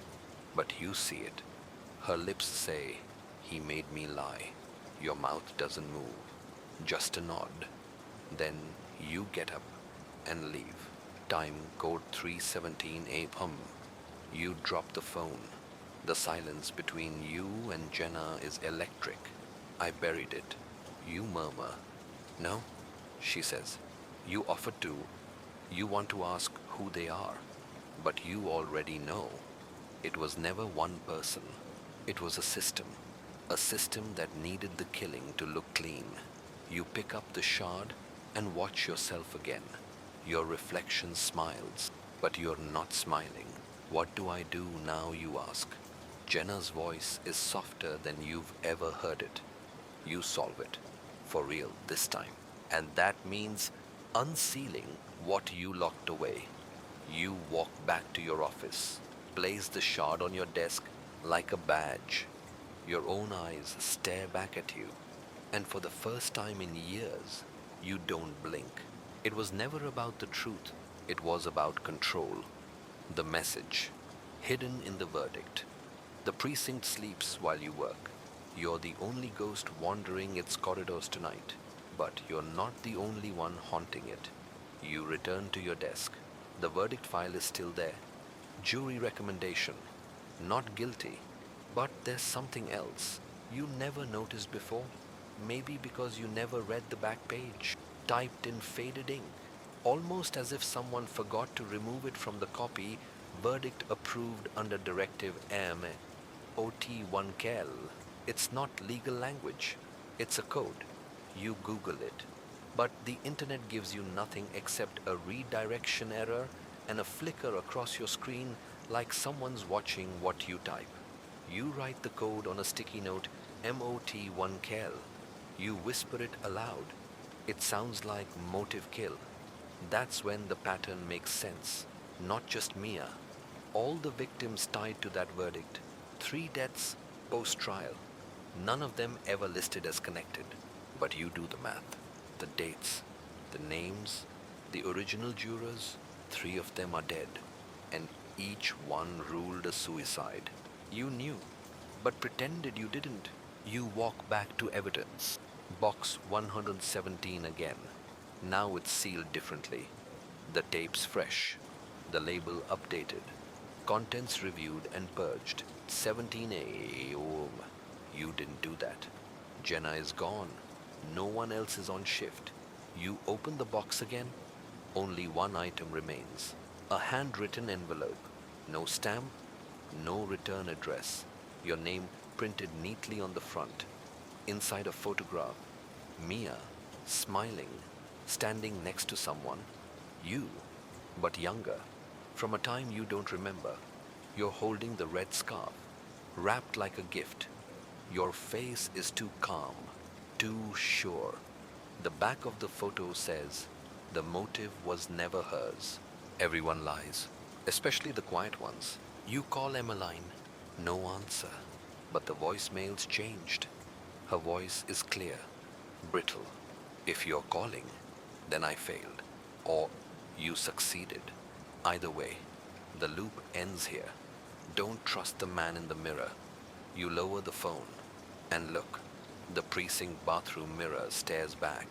but you see it. Her lips say, he made me lie. Your mouth doesn't move. Just a nod. Then you get up and leave. Time code 3:17 a.m. You drop the phone. The silence between you and Jenna is electric. I buried it. You murmur. No, she says. You offer to. You want to ask who they are. But you already know. It was never one person. It was a system. A system that needed the killing to look clean. You pick up the shard and watch yourself again. Your reflection smiles, but you're not smiling. What do I do now, you ask? Jenna's voice is softer than you've ever heard it. You solve it. For real this time. And that means unsealing what you locked away. You walk back to your office, place the shard on your desk like a badge. Your own eyes stare back at you, and for the first time in years, you don't blink. It was never about the truth, it was about control. The message, hidden in the verdict. The precinct sleeps while you work. You're the only ghost wandering its corridors tonight, but you're not the only one haunting it. You return to your desk. The verdict file is still there. Jury recommendation. Not guilty. But there's something else you never noticed before. Maybe because you never read the back page. Typed in faded ink. Almost as if someone forgot to remove it from the copy. Verdict approved under Directive M. OT1 Kel. It's not legal language. It's a code. You Google it. But the internet gives you nothing except a redirection error and a flicker across your screen like someone's watching what you type. You write the code on a sticky note, MOT1 Kel. You whisper it aloud. It sounds like motive kill. That's when the pattern makes sense. Not just Mia. All the victims tied to that verdict. 3 deaths post-trial. None of them ever listed as connected. But you do the math. The dates, the names, the original jurors, 3 of them are dead, and each one ruled a suicide. You knew, but pretended you didn't. You walk back to evidence. Box 117 again. Now it's sealed differently. The tape's fresh, the label updated, contents reviewed and purged. 17 a.m. You didn't do that. Jenna is gone. No one else is on shift. You open the box again. Only one item remains. A handwritten envelope. No stamp, no return address. Your name printed neatly on the front. Inside a photograph. Mia, smiling, standing next to someone. You, but younger. From a time you don't remember, you're holding the red scarf, wrapped like a gift. Your face is too calm, too sure. The back of the photo says, the motive was never hers. Everyone lies, especially the quiet ones. You call Emmeline, no answer. But the voicemail's changed. Her voice is clear, brittle. If you're calling, then I failed, or you succeeded. Either way, the loop ends here. Don't trust the man in the mirror. You lower the phone, and look, the precinct bathroom mirror stares back.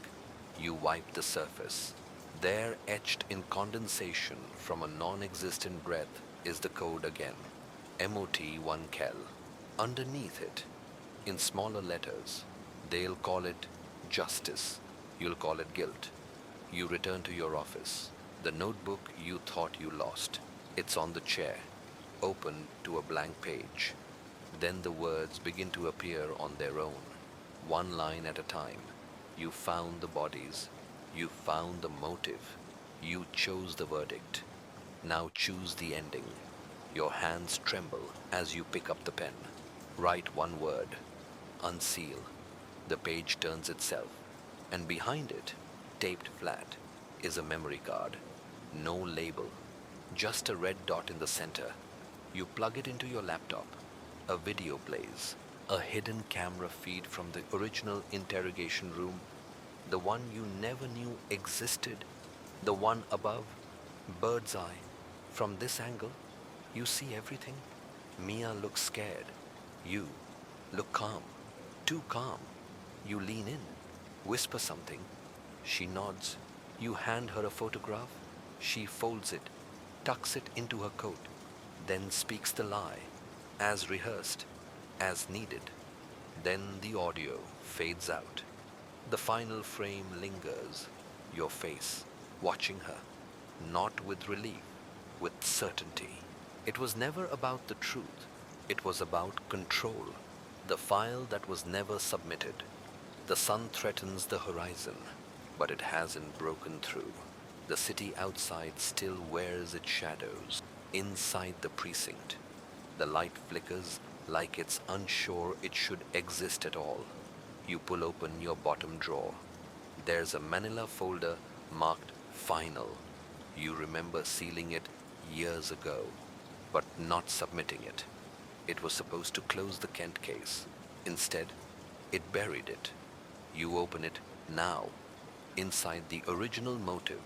You wipe the surface. There, etched in condensation from a non-existent breath, is the code again. MOT1 Kel. Underneath it, in smaller letters, they'll call it justice. You'll call it guilt. You return to your office. The notebook you thought you lost. It's on the chair, open to a blank page. Then the words begin to appear on their own, one line at a time. You found the bodies. You found the motive. You chose the verdict. Now choose the ending. Your hands tremble as you pick up the pen. Write one word. Unseal. The page turns itself, and behind it, taped flat, is a memory card. No label, just a red dot in the center. You plug it into your laptop. A video plays. A hidden camera feed from the original interrogation room. The one you never knew existed. The one above. Bird's eye. From this angle, you see everything. Mia looks scared. You look calm. Too calm. You lean in. Whisper something. She nods. You hand her a photograph. She folds it, tucks it into her coat, then speaks the lie, as rehearsed, as needed. Then the audio fades out. The final frame lingers, your face, watching her, not with relief, with certainty. It was never about the truth. It was about control, the file that was never submitted. The sun threatens the horizon, but it hasn't broken through. The city outside still wears its shadows. Inside the precinct, the light flickers like it's unsure it should exist at all. You pull open your bottom drawer. There's a manila folder marked Final. You remember sealing it years ago, but not submitting it. It was supposed to close the Kent case. Instead, it buried it. You open it now. Inside the original motive,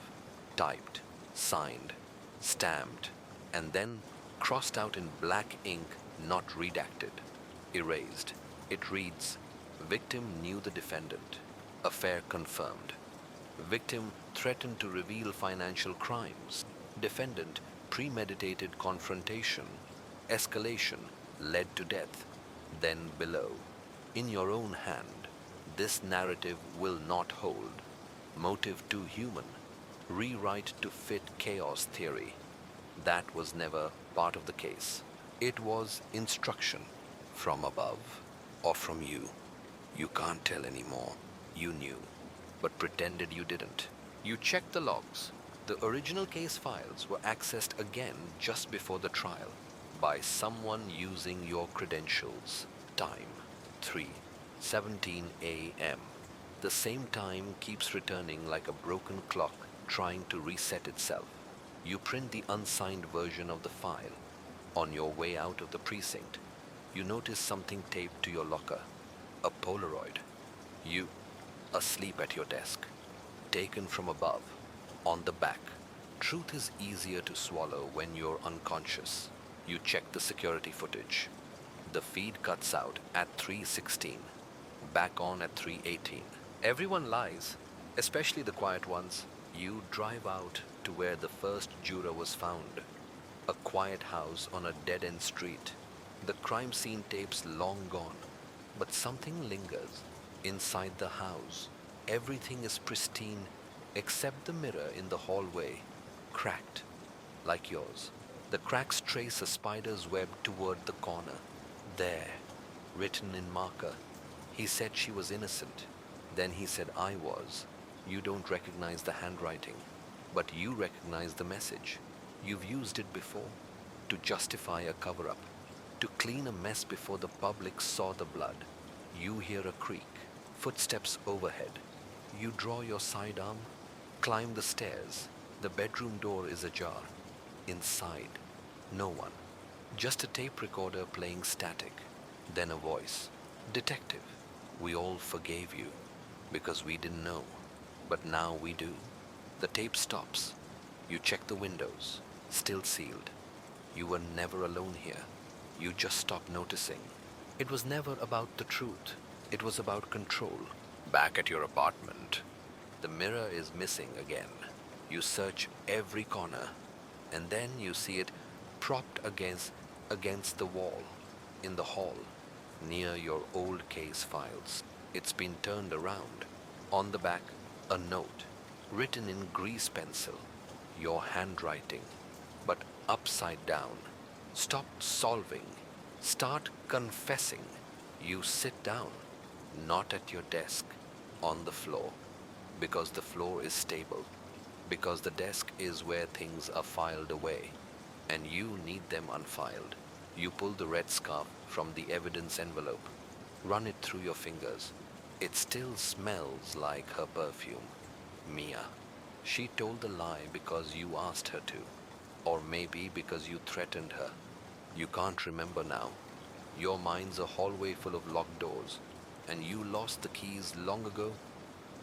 typed, signed, stamped, and then crossed out in black ink, not redacted, erased. It reads, victim knew the defendant. Affair confirmed. Victim threatened to reveal financial crimes. Defendant premeditated confrontation. Escalation led to death. Then below, in your own hand, this narrative will not hold. Motive too human. Rewrite to fit chaos theory. That was never part of the case. It was instruction from above or from you. You can't tell anymore. You knew, but pretended you didn't. You checked the logs. The original case files were accessed again just before the trial by someone using your credentials. Time 3:17 a.m. The same time keeps returning like a broken clock trying to reset itself. You print the unsigned version of the file. On your way out of the precinct, you notice something taped to your locker. A Polaroid. You, asleep at your desk. Taken from above. On the back. Truth is easier to swallow when you're unconscious. You check the security footage. The feed cuts out at 3:16. Back on at 3:18. Everyone lies, especially the quiet ones. You drive out to where the first juror was found. A quiet house on a dead-end street. The crime scene tapes long gone, but something lingers inside the house. Everything is pristine except the mirror in the hallway, cracked, like yours. The cracks trace a spider's web toward the corner. There, written in marker. He said she was innocent. Then he said I was. You don't recognize the handwriting, but you recognize the message. You've used it before to justify a cover-up, to clean a mess before the public saw the blood. You hear a creak, footsteps overhead. You draw your sidearm, climb the stairs. The bedroom door is ajar. Inside, no one. Just a tape recorder playing static. Then a voice. Detective, we all forgave you because we didn't know. But now we do. The tape stops. You check the windows, still sealed. You were never alone here. You just stopped noticing. It was never about the truth. It was about control. Back at your apartment, the mirror is missing again. You search every corner, and then you see it propped against the wall in the hall near your old case files. It's been turned around. On the back, a note written in grease pencil, your handwriting, but upside down. Stop solving. Start confessing. You sit down, not at your desk, on the floor, because the floor is stable, because the desk is where things are filed away, and you need them unfiled. You pull the red scarf from the evidence envelope, run it through your fingers. It still smells like her perfume. Mia. She told the lie because you asked her to, or maybe because you threatened her. You can't remember now. Your mind's a hallway full of locked doors, and you lost the keys long ago,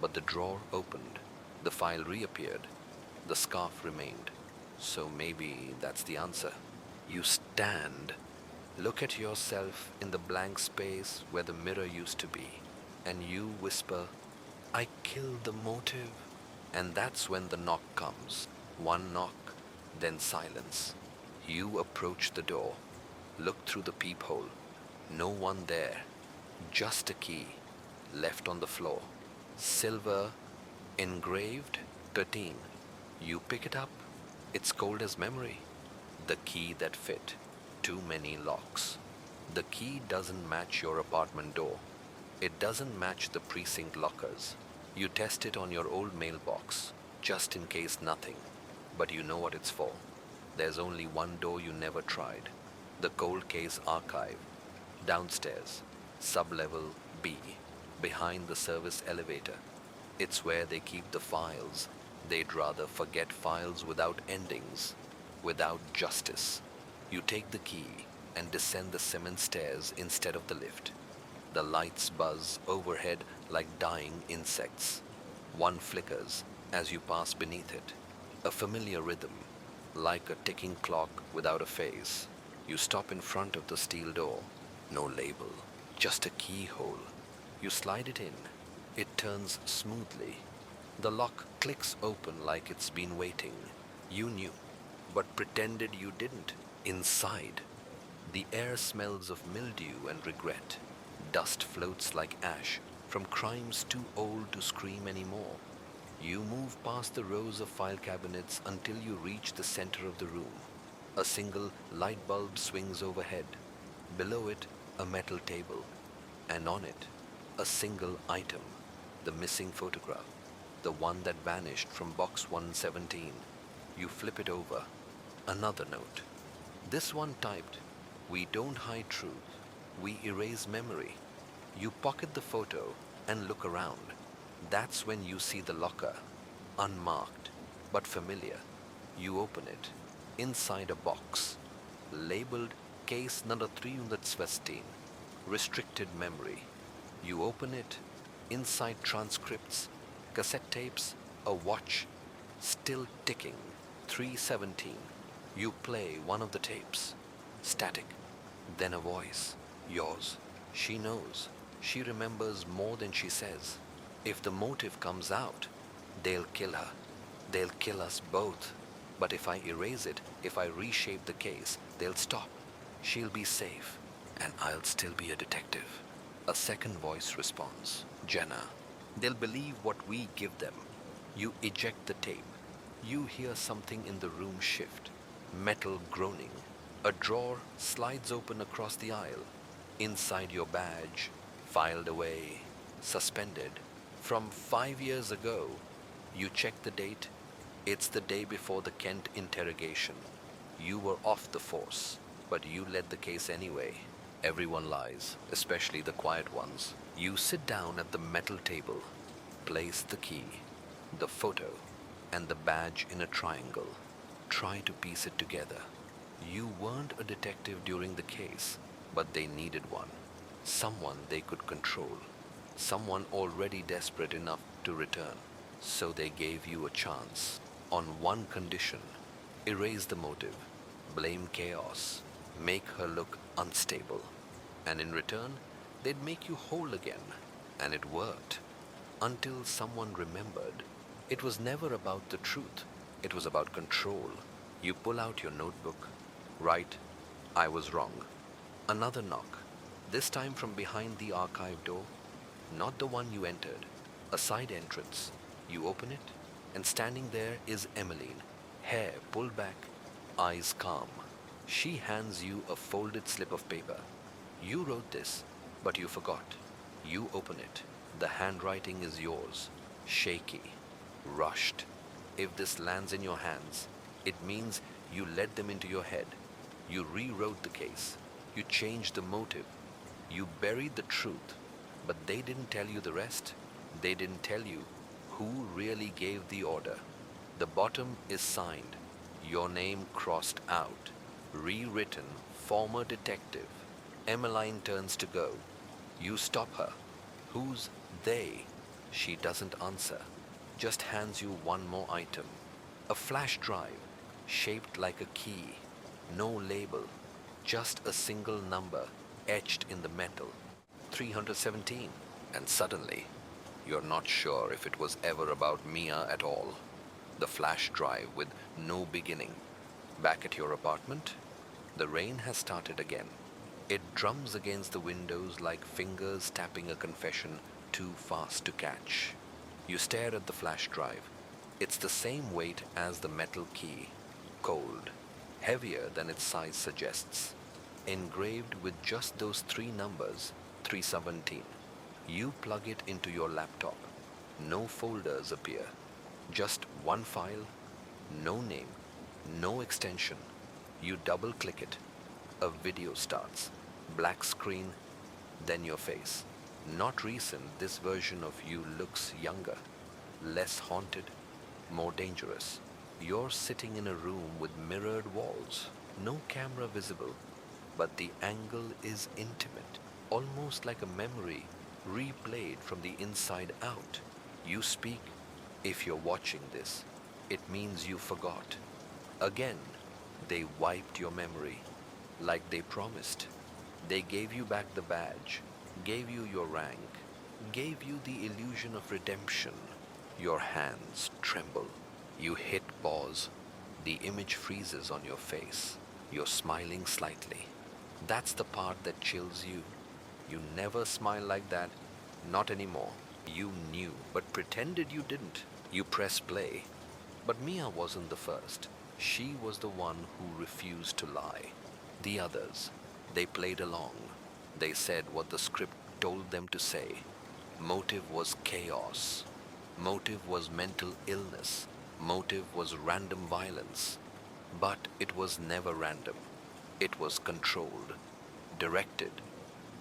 but the drawer opened. The file reappeared. The scarf remained. So maybe that's the answer. You stand, look at yourself in the blank space where the mirror used to be, and you whisper, I killed the motive. And that's when the knock comes. One knock, then silence. You approach the door, look through the peephole. No one there, just a key, left on the floor. Silver, engraved, 13. You pick it up. It's cold as memory. The key that fit. Too many locks. The key doesn't match your apartment door. It doesn't match the precinct lockers. You test it on your old mailbox, just in case nothing. But you know what it's for. There's only one door you never tried. The cold case archive. Downstairs, sublevel B, behind the service elevator. It's where they keep the files. They'd rather forget files without endings, without justice. You take the key and descend the cement stairs instead of the lift. The lights buzz overhead like dying insects. One flickers as you pass beneath it. A familiar rhythm, like a ticking clock without a face. You stop in front of the steel door. No label, just a keyhole. You slide it in. It turns smoothly. The lock clicks open like it's been waiting. You knew, but pretended you didn't. Inside, the air smells of mildew and regret. Dust floats like ash from crimes too old to scream anymore. You move past the rows of file cabinets until you reach the center of the room. A single light bulb swings overhead. Below it, a metal table, and on it, a single item, the missing photograph, the one that vanished from box 117. You flip it over. Another note. This one typed, we don't hide truth, we erase memory. You pocket the photo and look around. That's when you see the locker, unmarked but familiar. You open it. Inside a box, labeled case number 316, restricted memory. You open it. Inside transcripts, cassette tapes, a watch, still ticking, 317. You play one of the tapes. Static. Then a voice. Yours. She knows. She remembers more than she says. If the motive comes out, they'll kill her. They'll kill us both. But if I erase it, if I reshape the case, they'll stop. She'll be safe, and I'll still be a detective. A second voice responds. Jenna. They'll believe what we give them. You eject the tape. You hear something in the room shift. Metal groaning. A drawer slides open across the aisle. Inside your badge, filed away, suspended. From 5 years ago. You check the date. It's the day before the Kent interrogation. You were off the force, but you led the case anyway. Everyone lies, especially the quiet ones. You sit down at the metal table, place the key, the photo, and the badge in a triangle. Try to piece it together. You weren't a detective during the case, but they needed one. Someone they could control. Someone already desperate enough to return. So they gave you a chance. On one condition: erase the motive, blame chaos, make her look unstable. And in return, they'd make you whole again. And it worked. Until someone remembered. It was never about the truth. It was about control. You pull out your notebook. Write, "I was wrong." Another knock. This time from behind the archive door. Not the one you entered. A side entrance. You open it, and standing there is Emmeline. Hair pulled back, eyes calm. She hands you a folded slip of paper. You wrote this, but you forgot. You open it. The handwriting is yours. Shaky. Rushed. If this lands in your hands, it means you let them into your head. You rewrote the case. You changed the motive. You buried the truth. But they didn't tell you the rest. They didn't tell you who really gave the order. The bottom is signed. Your name crossed out. Rewritten, former detective. Emmeline turns to go. You stop her. Who's they? She doesn't answer. Just hands you one more item. A flash drive, shaped like a key. No label. Just a single number, etched in the metal. 317. And suddenly, you're not sure if it was ever about Mia at all. The flash drive with no beginning. Back at your apartment, the rain has started again. It drums against the windows like fingers tapping a confession too fast to catch. You stare at the flash drive. It's the same weight as the metal key. Cold. Heavier than its size suggests. Engraved with just those three numbers, 317. You plug it into your laptop. No folders appear. Just one file, no name, no extension. You double-click it. A video starts. Black screen, then your face. Not recent, this version of you looks younger, less haunted, more dangerous. You're sitting in a room with mirrored walls, no camera visible, but the angle is intimate, almost like a memory replayed from the inside out. You speak. If you're watching this, it means you forgot. Again, they wiped your memory, like they promised. They gave you back the badge, gave you your rank, gave you the illusion of redemption. Your hands tremble. You hit pause. The image freezes on your face. You're smiling slightly. That's the part that chills you. You never smile like that. Not anymore. You knew, but pretended you didn't. You press play. But Mia wasn't the first. She was the one who refused to lie. The others, they played along. They said what the script told them to say. Motive was chaos. Motive was mental illness. Motive was random violence. But it was never random. It was controlled, directed,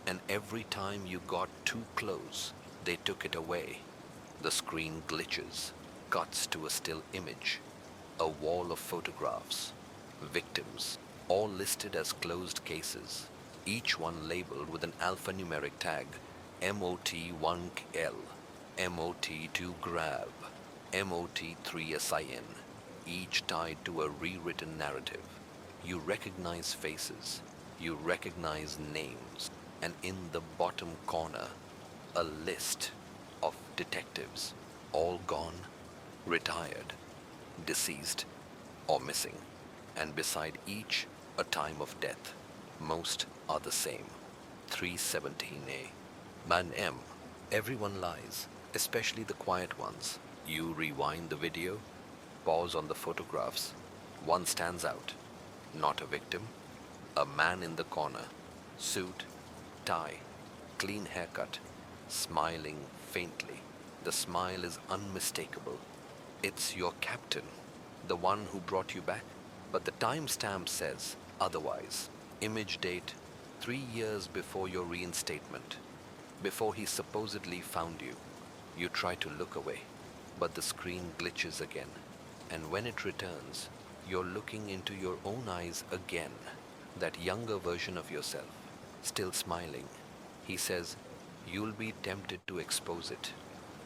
and every time you got too close, they took it away. The screen glitches, cuts to a still image, a wall of photographs, victims, all listed as closed cases, each one labeled with an alphanumeric tag, MOT1L, MOT2 grab, MOT3 SIN, each tied to a rewritten narrative. You recognize faces, you recognize names, and in the bottom corner, a list of detectives, all gone, retired, deceased, or missing, and beside each, a time of death. Most are the same. 317A. Man M. Everyone lies, especially the quiet ones. You rewind the video, pause on the photographs. One stands out. Not a victim. A man in the corner. Suit, tie, clean haircut, smiling faintly. The smile is unmistakable. It's your captain. The one who brought you back? But the timestamp says otherwise. Image date 3 years before your reinstatement, before he supposedly found you. You try to look away, but the screen glitches again. And when it returns, you're looking into your own eyes again, that younger version of yourself, still smiling. He says, you'll be tempted to expose it,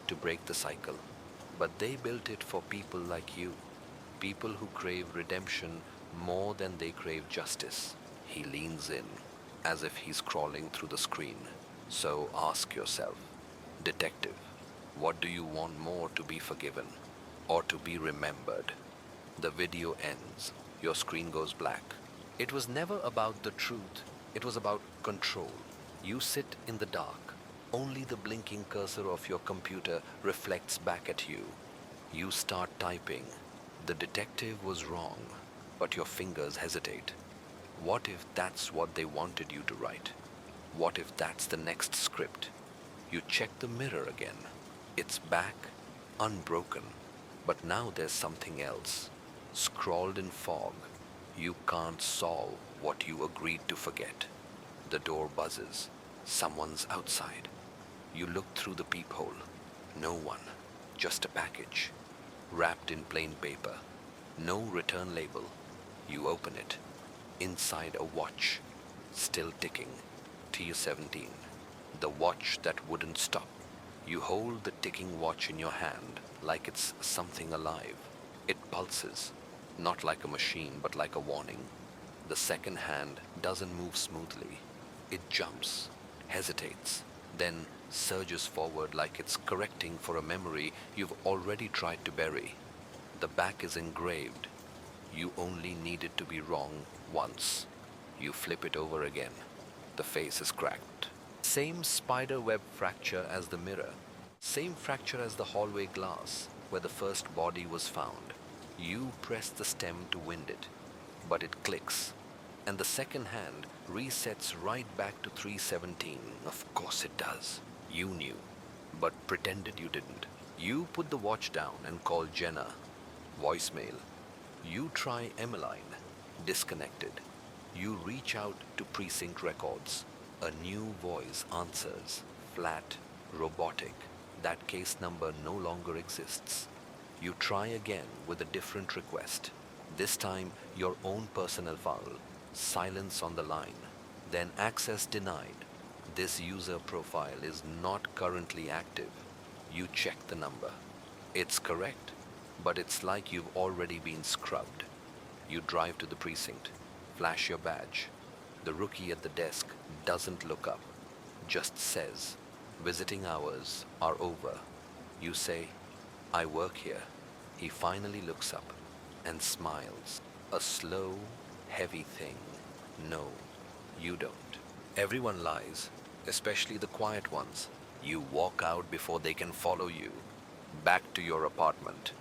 to break the cycle. But they built it for people like you, people who crave redemption more than they crave justice. He leans in, as if he's crawling through the screen. So ask yourself, detective, what do you want more, to be forgiven or to be remembered? The video ends. Your screen goes black. It was never about the truth. It was about control. You sit in the dark. Only the blinking cursor of your computer reflects back at you. You start typing. The detective was wrong, but your fingers hesitate. What if that's what they wanted you to write? What if that's the next script? You check the mirror again. It's back, unbroken. But now there's something else. Scrawled in fog. You can't solve what you agreed to forget. The door buzzes. Someone's outside. You look through the peephole. No one. Just a package. Wrapped in plain paper. No return label. You open it. Inside a watch. Still ticking. T17. The watch that wouldn't stop. You hold the ticking watch in your hand like it's something alive. It pulses. Not like a machine, but like a warning. The second hand doesn't move smoothly. It jumps, hesitates, then surges forward like it's correcting for a memory you've already tried to bury. The back is engraved. You only needed to be wrong once. You flip it over again. The face is cracked. Same spider web fracture as the mirror. Same fracture as the hallway glass where the first body was found. You press the stem to wind it, but it clicks, and the second hand resets right back to 317. Of course it does. You knew, but pretended you didn't. You put the watch down and call Jenna. Voicemail. You try Emmeline. Disconnected. You reach out to precinct records. A new voice answers. Flat, robotic. That case number no longer exists. You try again with a different request. This time, your own personal file. Silence on the line. Then access denied. This user profile is not currently active. You check the number. It's correct, but it's like you've already been scrubbed. You drive to the precinct. Flash your badge. The rookie at the desk doesn't look up. Just says, visiting hours are over. You say, I work here. He finally looks up and smiles. A slow, heavy thing. No, you don't. Everyone lies, especially the quiet ones. You walk out before they can follow you. Back to your apartment.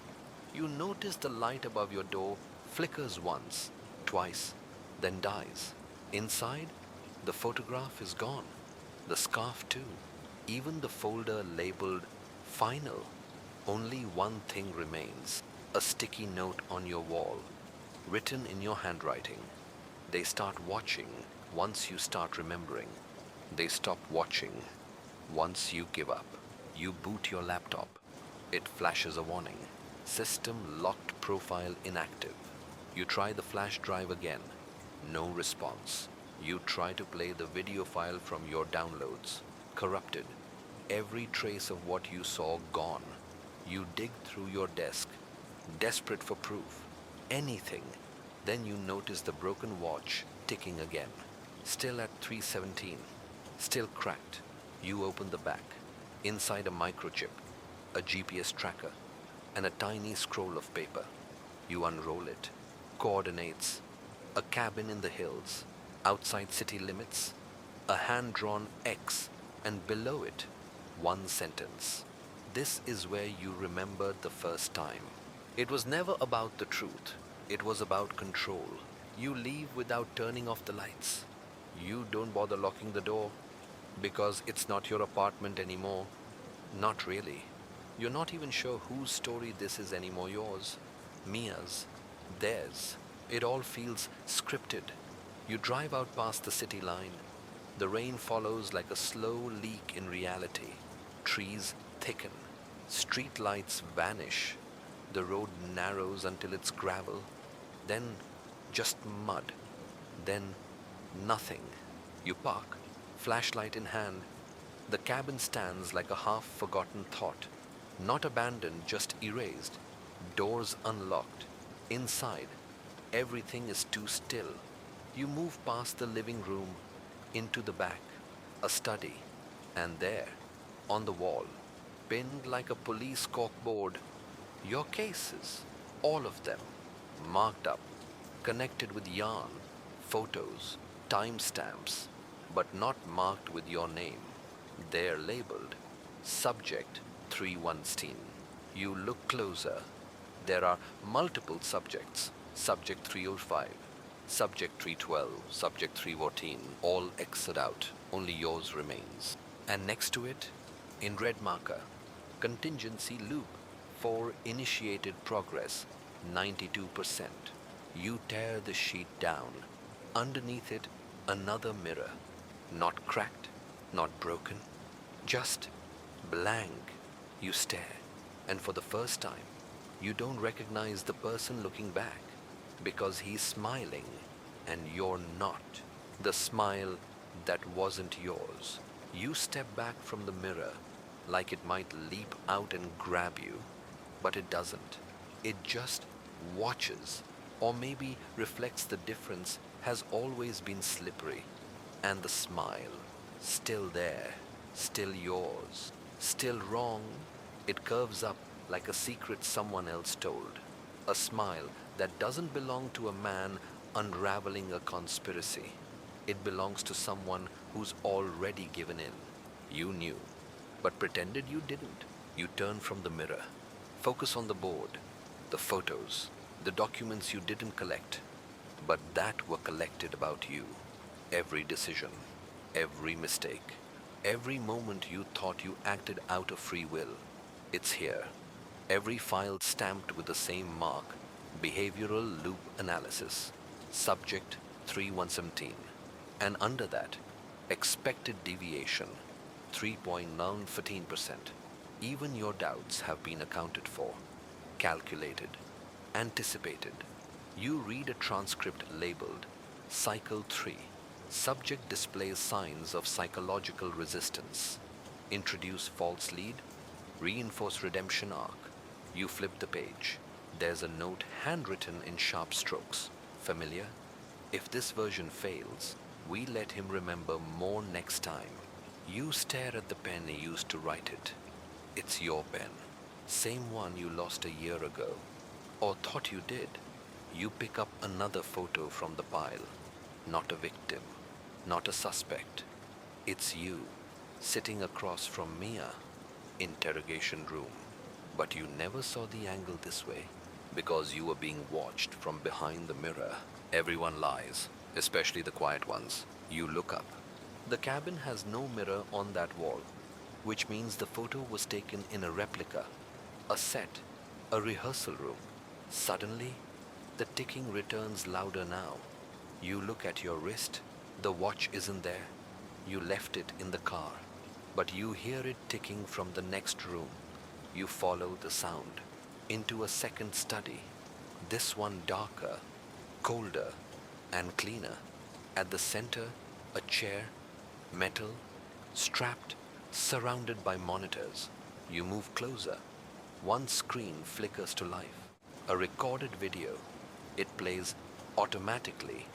You notice the light above your door flickers once, twice, then dies. Inside, the photograph is gone. The scarf too. Even the folder labeled final. Only one thing remains. A sticky note on your wall, written in your handwriting. They start watching once you start remembering. They stop watching once you give up. You boot your laptop. It flashes a warning. System locked profile inactive. You try the flash drive again. No response. You try to play the video file from your downloads. Corrupted. Every trace of what you saw gone. You dig through your desk, desperate for proof. Anything. Then you notice the broken watch ticking again. Still at 317. Still cracked. You open the back. Inside a microchip, a GPS tracker, and a tiny scroll of paper. You unroll it. Coordinates. A cabin in the hills. Outside city limits. A hand-drawn X, and below it, one sentence. This is where you remembered the first time. It was never about the truth. It was about control. You leave without turning off the lights. You don't bother locking the door because it's not your apartment anymore. Not really. You're not even sure whose story this is anymore yours. Mia's, theirs. It all feels scripted. You drive out past the city line. The rain follows like a slow leak in reality. Trees thicken. Street lights vanish. The road narrows until it's gravel. Then just mud. Then nothing. You park, flashlight in hand. The cabin stands like a half-forgotten thought. Not abandoned, just erased. Doors unlocked. Inside, everything is too still. You move past the living room, into the back, a study, and there, on the wall, pinned like a police corkboard, your cases, all of them, marked up, connected with yarn, photos, timestamps, but not marked with your name. They're labeled Subject 316. You look closer. There are multiple subjects. Subject 305, Subject 312, Subject 314, all exit out. Only yours remains. And next to it, in red marker, contingency loop for initiated progress, 92%. You tear the sheet down. Underneath it, another mirror. Not cracked, not broken, just blank. You stare, and for the first time, you don't recognize the person looking back because he's smiling and you're not. The smile that wasn't yours. You step back from the mirror like it might leap out and grab you, but it doesn't. It just watches, or maybe reflects the difference has always been slippery. And the smile, still there, still yours, still wrong. It curves up like a secret someone else told. A smile that doesn't belong to a man unraveling a conspiracy. It belongs to someone who's already given in. You knew, but pretended you didn't. You turn from the mirror. Focus on the board, the photos, the documents you didn't collect, but that were collected about you. Every decision, every mistake, every moment you thought you acted out of free will. It's here. Every file stamped with the same mark. Behavioral loop analysis. Subject 3117. And under that, expected deviation 3.914%. Even your doubts have been accounted for, calculated, anticipated. You read a transcript labeled Cycle 3. Subject displays signs of psychological resistance. Introduce false lead. Reinforce redemption arc. You flip the page. There's a note handwritten in sharp strokes. Familiar? If this version fails, we let him remember more next time. You stare at the pen he used to write it. It's your pen. Same one you lost a year ago. Or thought you did. You pick up another photo from the pile. Not a victim. Not a suspect. It's you, sitting across from Mia. Interrogation room. But you never saw the angle this way, because you were being watched from behind the mirror. Everyone lies, especially the quiet ones. You look up. The cabin has no mirror on that wall, which means the photo was taken in a replica, a set, a rehearsal room. Suddenly, the ticking returns louder now. You look at your wrist. The watch isn't there. You left it in the car, but you hear it ticking from the next room. You follow the sound into a second study, this one darker, colder, and cleaner. At the center, a chair, metal, strapped, surrounded by monitors. You move closer. One screen flickers to life. A recorded video. It plays automatically.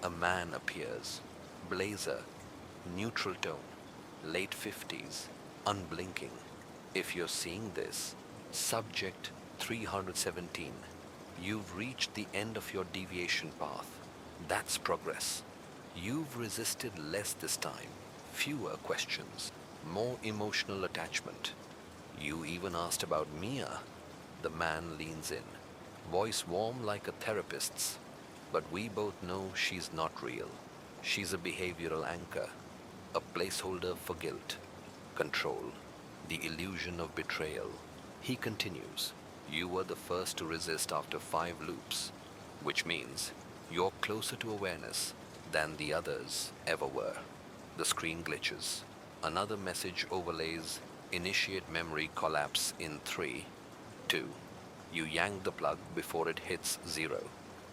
A man appears. Blazer, neutral tone, late 50s, unblinking. If you're seeing this, Subject 317, you've reached the end of your deviation path. That's progress. You've resisted less this time, fewer questions, more emotional attachment. You even asked about Mia. The man leans in, voice warm like a therapist's. But we both know she's not real. She's a behavioral anchor, a placeholder for guilt, control, the illusion of betrayal. He continues. You were the first to resist after 5 loops, which means you're closer to awareness than the others ever were. The screen glitches. Another message overlays initiate memory collapse in 3, 2. You yank the plug before it hits 0,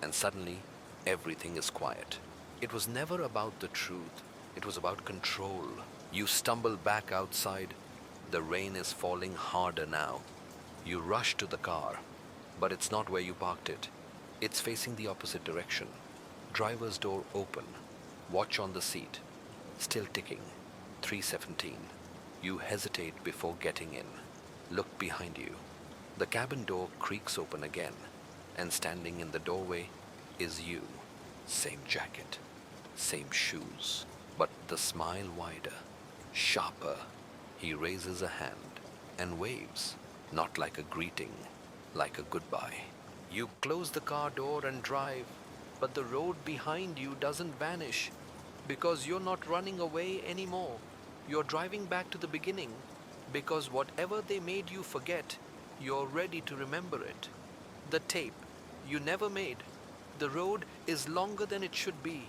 and suddenly everything is quiet. It was never about the truth, it was about control. You stumble back outside. The rain is falling harder now. You rush to the car, but it's not where you parked it. It's facing the opposite direction. Driver's door open. Watch on the seat. Still ticking. 3:17. You hesitate before getting in. Look behind you. The cabin door creaks open again, and standing in the doorway is you. Same jacket, same shoes, but the smile wider, sharper. He raises a hand and waves, not like a greeting, like a goodbye. You close the car door and drive, but the road behind you doesn't vanish because you're not running away anymore. You're driving back to the beginning because whatever they made you forget, you're ready to remember it. The tape you never made. The road is longer than it should be.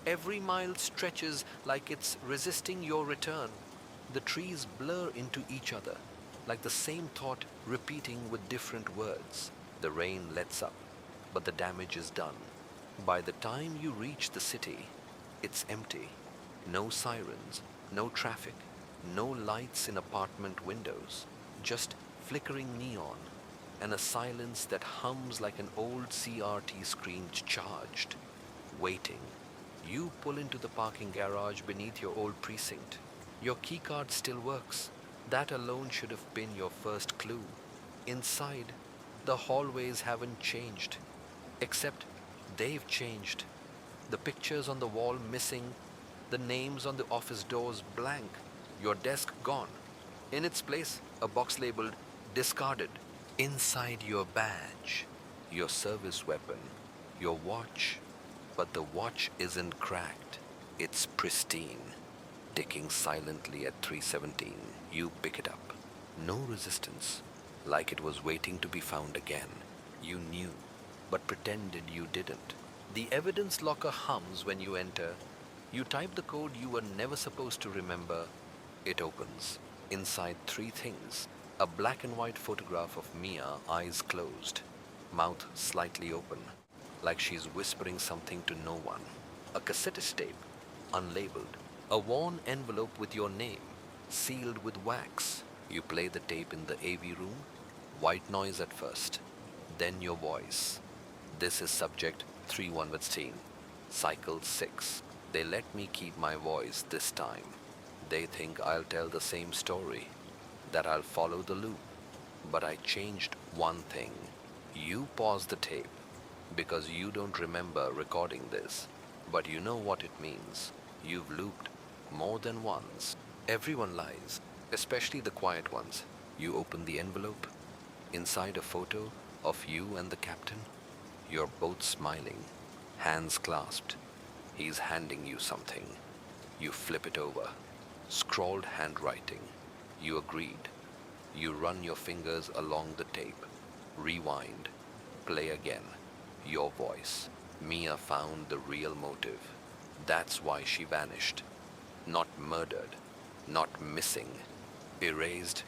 Every mile stretches like it's resisting your return. The trees blur into each other, like the same thought repeating with different words. The rain lets up, but the damage is done. By the time you reach the city, it's empty. No sirens, no traffic, no lights in apartment windows, just flickering neon and a silence that hums like an old CRT screen charged, waiting. You pull into the parking garage beneath your old precinct. Your keycard still works. That alone should have been your first clue. Inside, the hallways haven't changed, except they've changed. The pictures on the wall missing, the names on the office doors blank, your desk gone. In its place, a box labeled discarded. Inside, your badge, your service weapon, your watch. But the watch isn't cracked. It's pristine, ticking silently at 3:17. You pick it up. No resistance, like it was waiting to be found again. You knew, but pretended you didn't. The evidence locker hums when you enter. You type the code you were never supposed to remember. It opens. Inside, 3 things. A black and white photograph of Mia, eyes closed, mouth slightly open, like she's whispering something to no one. A cassette tape, unlabeled. A worn envelope with your name, sealed with wax. You play the tape in the AV room. White noise at first, then your voice. This is subject 3:115, cycle 6. They let me keep my voice this time. They think I'll tell the same story, that I'll follow the loop. But I changed one thing. You pause the tape because you don't remember recording this, but you know what it means. You've looped more than once. Everyone lies, especially the quiet ones. You open the envelope. Inside, a photo of you and the captain. You're both smiling, hands clasped. He's handing you something. You flip it over. Scrawled handwriting. You agreed. You run your fingers along the tape. Rewind. Play again. Your voice. Mia found the real motive. That's why she vanished. Not murdered. Not missing. Erased.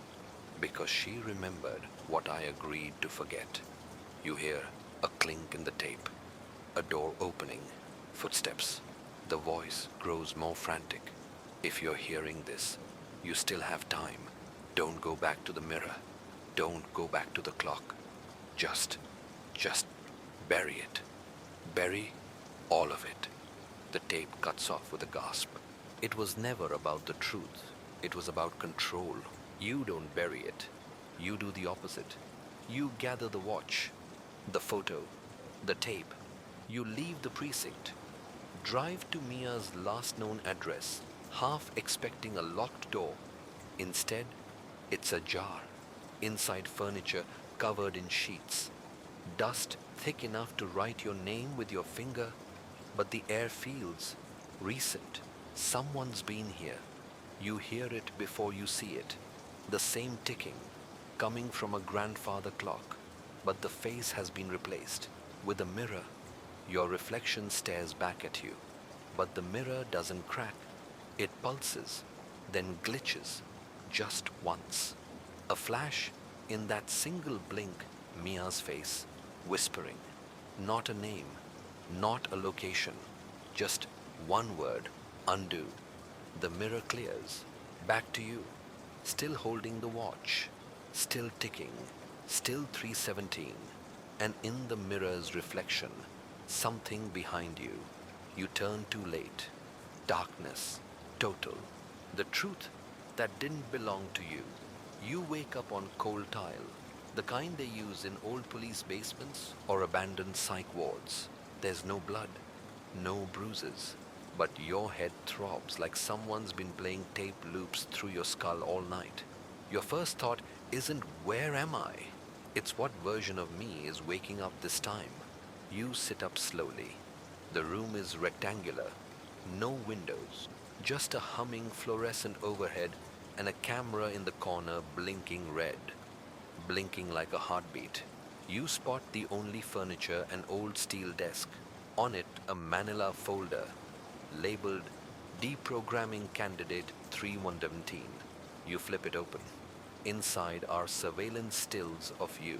Because she remembered what I agreed to forget. You hear a clink in the tape. A door opening. Footsteps. The voice grows more frantic. If you're hearing this, you still have time. Don't go back to the mirror. Don't go back to the clock. Just bury it. Bury all of it. The tape cuts off with a gasp. It was never about the truth. It was about control. You don't bury it. You do the opposite. You gather the watch, the photo, the tape. You leave the precinct. Drive to Mia's last known address, half expecting a locked door. Instead, it's ajar. Inside, furniture covered in sheets. Dust thick enough to write your name with your finger, but the air feels recent. Someone's been here. You hear it before you see it. The same ticking, coming from a grandfather clock. but the face has been replaced. With a mirror, your reflection stares back at you, but the mirror doesn't crack. It pulses, then glitches, just once. A flash, in that single blink, Mia's face, whispering. Not a name, not a location, just one word, undo. The mirror clears, back to you, still holding the watch, still ticking, still 3:17, and in the mirror's reflection, something behind you. You turn too late. Darkness, total. The truth that didn't belong to you. You wake up on cold tile, the kind they use in old police basements or abandoned psych wards. There's no blood, no bruises, but your head throbs like someone's been playing tape loops through your skull all night. Your first thought isn't where am I? It's what version of me is waking up this time. You sit up slowly. The room is rectangular, no windows, just a humming fluorescent overhead and a camera in the corner blinking red, blinking like a heartbeat. You spot the only furniture, an old steel desk. On it, a manila folder labeled Deprogramming Candidate 3117. You flip it open. Inside are surveillance stills of you,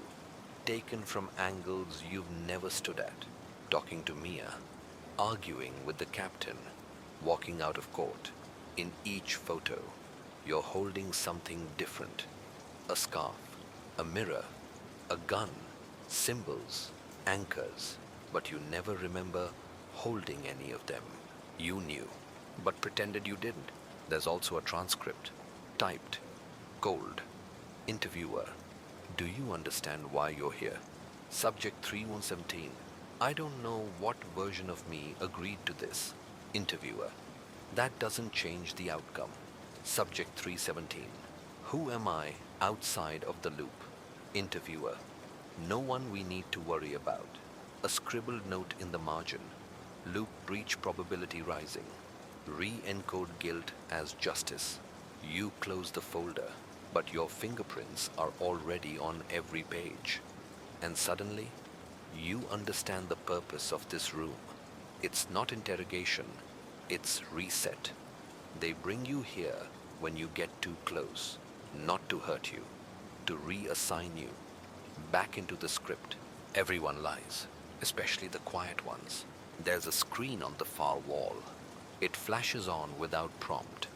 taken from angles you've never stood at, talking to Mia, arguing with the captain, walking out of court. In each photo, you're holding something different. A scarf, a mirror, a gun, symbols, anchors, but you never remember holding any of them. You knew, but pretended you didn't. There's also a transcript, typed, gold. Interviewer, do you understand why you're here? Subject 3117, I don't know what version of me agreed to this. Interviewer, that doesn't change the outcome. Subject 317, who am I outside of the loop? Interviewer, no one we need to worry about. A scribbled note in the margin, loop breach probability rising. Re-encode guilt as justice. You close the folder, but your fingerprints are already on every page. And suddenly, you understand the purpose of this room. It's not interrogation, it's reset. They bring you here when you get too close, not to hurt you, to reassign you back into the script. Everyone lies, especially the quiet ones. There's a screen on the far wall. It flashes on without prompt.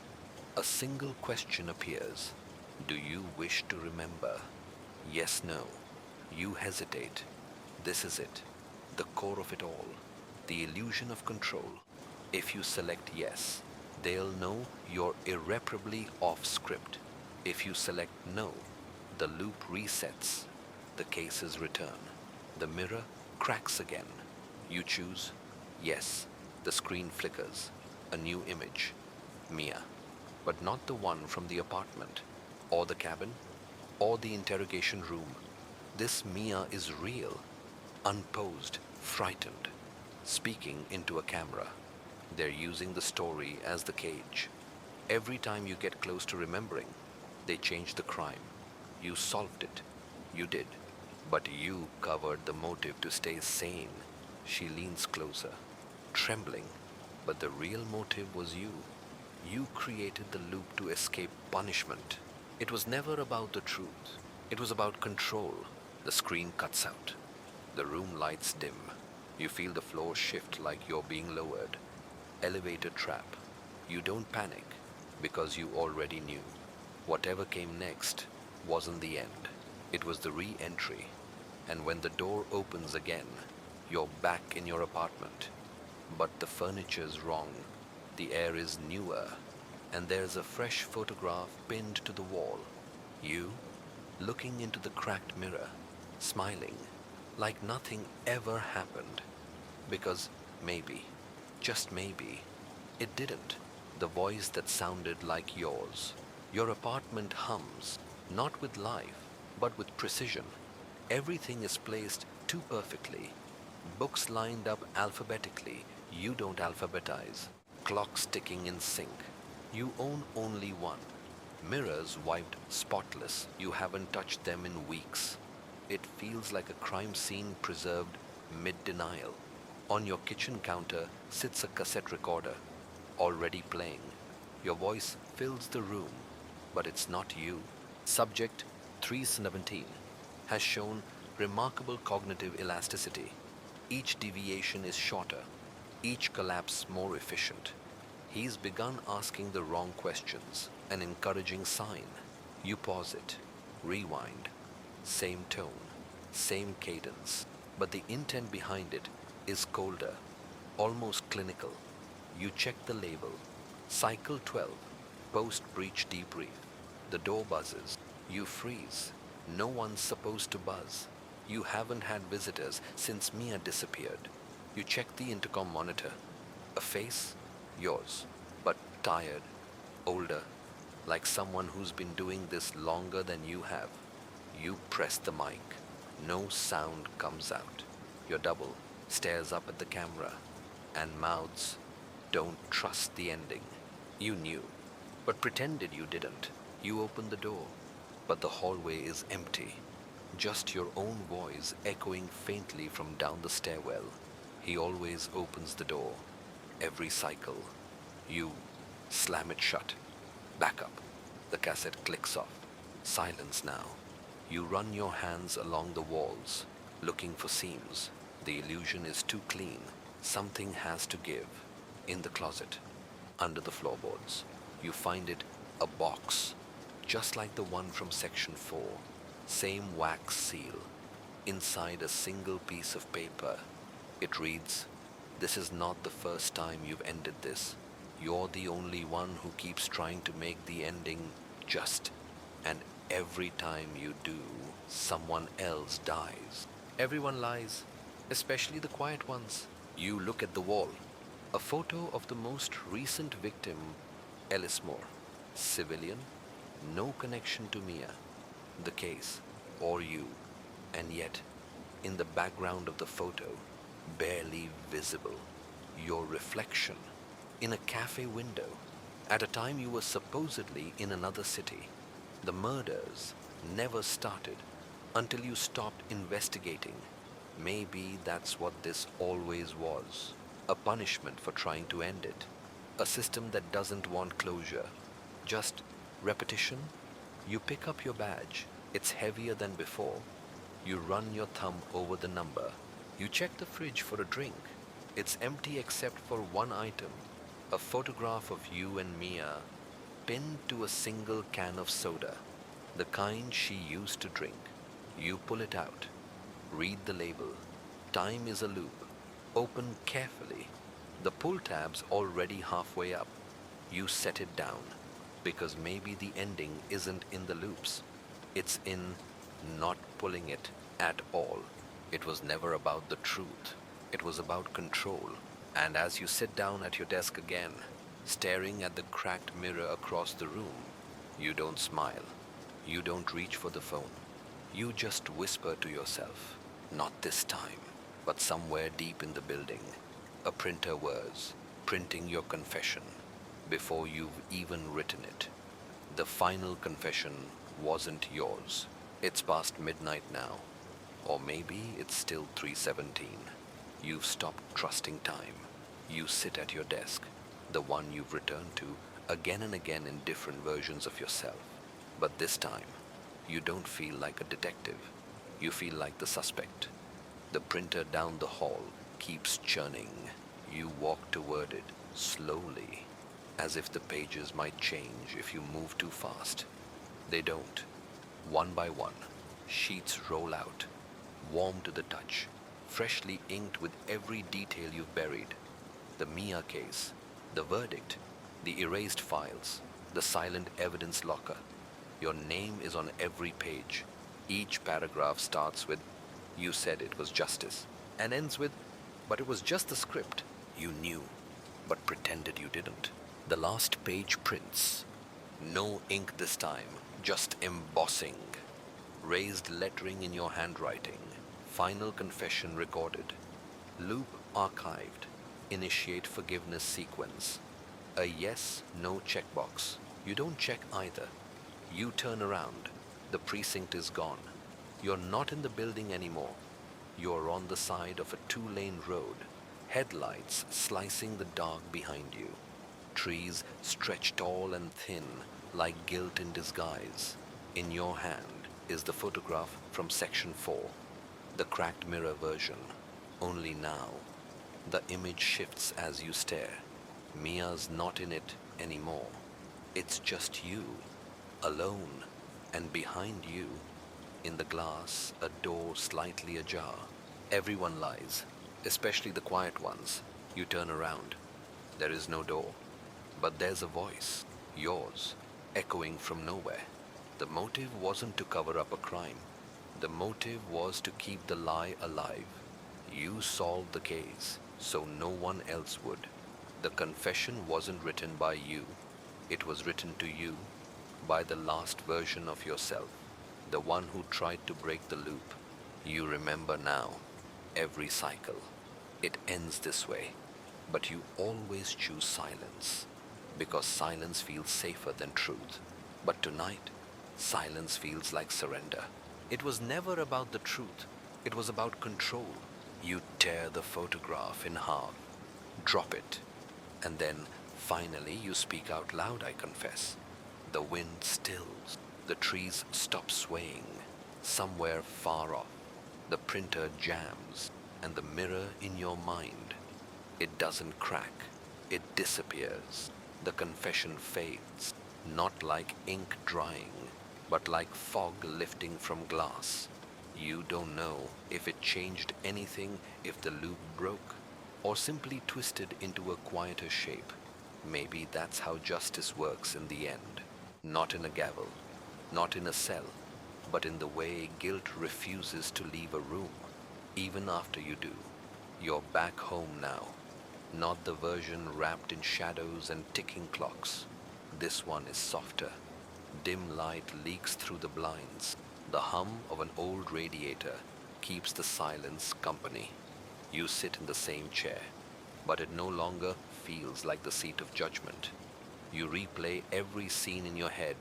A single question appears. Do you wish to remember? Yes, no. You hesitate. This is it. The core of it all. The illusion of control. If you select yes, they'll know you're irreparably off script. If you select no, the loop resets. The cases return. The mirror cracks again. You choose yes. The screen flickers. A new image. Mia. But not the one from the apartment, or the cabin, or the interrogation room. This Mia is real, unposed, frightened, speaking into a camera. They're using the story as the cage. Every time you get close to remembering, they change the crime. You solved it. You did. But you covered the motive to stay sane. She leans closer, trembling. But the real motive was you. You created the loop to escape punishment. It was never about the truth. It was about control. The screen cuts out. The room lights dim. You feel the floor shift like you're being lowered. Elevator trap. You don't panic because you already knew. Whatever came next wasn't the end. It was the re-entry. And when the door opens again, you're back in your apartment. But the furniture's wrong. The air is newer, and there's a fresh photograph pinned to the wall. You, looking into the cracked mirror, smiling, like nothing ever happened. Because maybe, just maybe, it didn't. The voice that sounded like yours. Your apartment hums, not with life, but with precision. Everything is placed too perfectly. Books lined up alphabetically. You don't alphabetize. Clocks ticking in sync. You own only one. Mirrors wiped spotless. You haven't touched them in weeks. It feels like a crime scene preserved mid-denial. On your kitchen counter sits a cassette recorder, already playing. Your voice fills the room, but it's not you. Subject 317 has shown remarkable cognitive elasticity. Each deviation is shorter, each collapse more efficient. He's begun asking the wrong questions, an encouraging sign. You pause it, rewind, same tone, same cadence, but the intent behind it is colder, almost clinical. You check the label. Cycle 12, post-breach debrief. The door buzzes. You freeze. No one's supposed to buzz. You haven't had visitors since Mia disappeared. You check the intercom monitor. A face? Yours. But tired, older, like someone who's been doing this longer than you have. You press the mic. No sound comes out. Your double stares up at the camera and mouths, "Don't trust the ending." You knew, but pretended you didn't. You opened the door, but the hallway is empty. Just your own voice echoing faintly from down the stairwell. He always opens the door. Every cycle. You slam it shut. Back up. The cassette clicks off. Silence now. You run your hands along the walls, looking for seams. The illusion is too clean. Something has to give. In the closet, under the floorboards, you find it, a box, just like the one from section 4. Same wax seal. Inside a single piece of paper. It reads, "This is not the first time you've ended this. You're the only one who keeps trying to make the ending just. And every time you do, someone else dies." Everyone lies, especially the quiet ones. You look at the wall. A photo of the most recent victim, Ellis Moore. Civilian, no connection to Mia, the case, or you. And yet, in the background of the photo, barely visible, your reflection in a cafe window at a time you were supposedly in another city. The murders never started until you stopped investigating. Maybe that's what this always was. A punishment for trying to end it. A system that doesn't want closure. Just repetition. You pick up your badge. It's heavier than before. You run your thumb over the number. You check the fridge for a drink. It's empty except for one item. A photograph of you and Mia pinned to a single can of soda. The kind she used to drink. You pull it out. Read the label. Time is a loop. Open carefully. The pull tab's already halfway up. You set it down, because maybe the ending isn't in the loops. It's in not pulling it at all. It was never about the truth. It was about control. And as you sit down at your desk again, staring at the cracked mirror across the room, you don't smile. You don't reach for the phone. You just whisper to yourself, "Not this time." But somewhere deep in the building, a printer whirs, printing your confession before you've even written it. The final confession wasn't yours. It's past midnight now, or maybe it's still 3:17. You've stopped trusting time. You sit at your desk, the one you've returned to again and again in different versions of yourself. But this time, you don't feel like a detective. You feel like the suspect. The printer down the hall keeps churning. You walk toward it slowly, as if the pages might change if you move too fast. They don't. One by one, sheets roll out, warm to the touch, freshly inked with every detail you've buried. The Mia case, the verdict, the erased files, the silent evidence locker. Your name is on every page. Each paragraph starts with, "You said it was justice," and ends with, "But it was just the script." You knew, but pretended you didn't. The last page prints. No ink this time, just embossing. Raised lettering in your handwriting. Final confession recorded. Loop archived. Initiate forgiveness sequence. A yes/no checkbox. You don't check either. You turn around. The precinct is gone. You're not in the building anymore. You're on the side of a two-lane road, headlights slicing the dark behind you. Trees stretch tall and thin, like guilt in disguise. In your hand is the photograph from Section 4, the cracked mirror version. Only now, the image shifts as you stare. Mia's not in it anymore. It's just you, alone, and behind you, in the glass, a door slightly ajar. Everyone lies, especially the quiet ones. You turn around. There is no door, but there's a voice, yours, echoing from nowhere. The motive wasn't to cover up a crime. The motive was to keep the lie alive. You solved the case, so no one else would. The confession wasn't written by you. It was written to you by the last version of yourself, the one who tried to break the loop. You remember now, every cycle. It ends this way, but you always choose silence, because silence feels safer than truth. But tonight, silence feels like surrender. It was never about the truth. It was about control. You tear the photograph in half, drop it, and then finally you speak out loud, I confess. The wind stills. The trees stop swaying. Somewhere far off, the printer jams, and the mirror in your mind, it doesn't crack. It disappears. The confession fades, not like ink drying, but like fog lifting from glass. You don't know if it changed anything, if the loop broke, or simply twisted into a quieter shape. Maybe that's how justice works in the end. Not in a gavel, not in a cell, but in the way guilt refuses to leave a room. Even after you do, you're back home now. Not the version wrapped in shadows and ticking clocks. This one is softer. Dim light leaks through the blinds. The hum of an old radiator keeps the silence company. You sit in the same chair, but it no longer feels like the seat of judgment. You replay every scene in your head,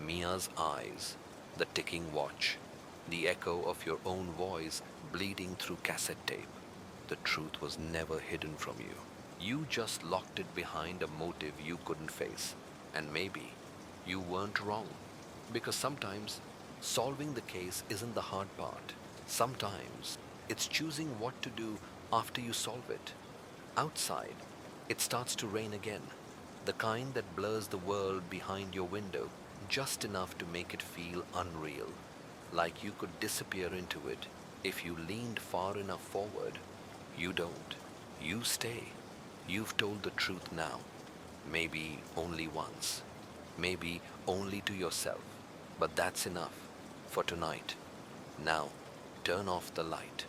Mia's eyes, the ticking watch, the echo of your own voice bleeding through cassette tape. The truth was never hidden from you. You just locked it behind a motive you couldn't face. And maybe you weren't wrong. Because sometimes solving the case isn't the hard part. Sometimes it's choosing what to do after you solve it. Outside, it starts to rain again. The kind that blurs the world behind your window just enough to make it feel unreal. Like you could disappear into it if you leaned far enough forward. You don't. You stay. You've told the truth now. Maybe only once. Maybe only to yourself. But that's enough for tonight. Now, turn off the light.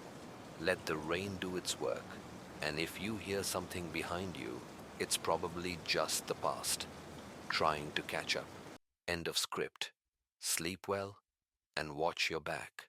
Let the rain do its work. And if you hear something behind you, it's probably just the past, trying to catch up. End of script. Sleep well and watch your back.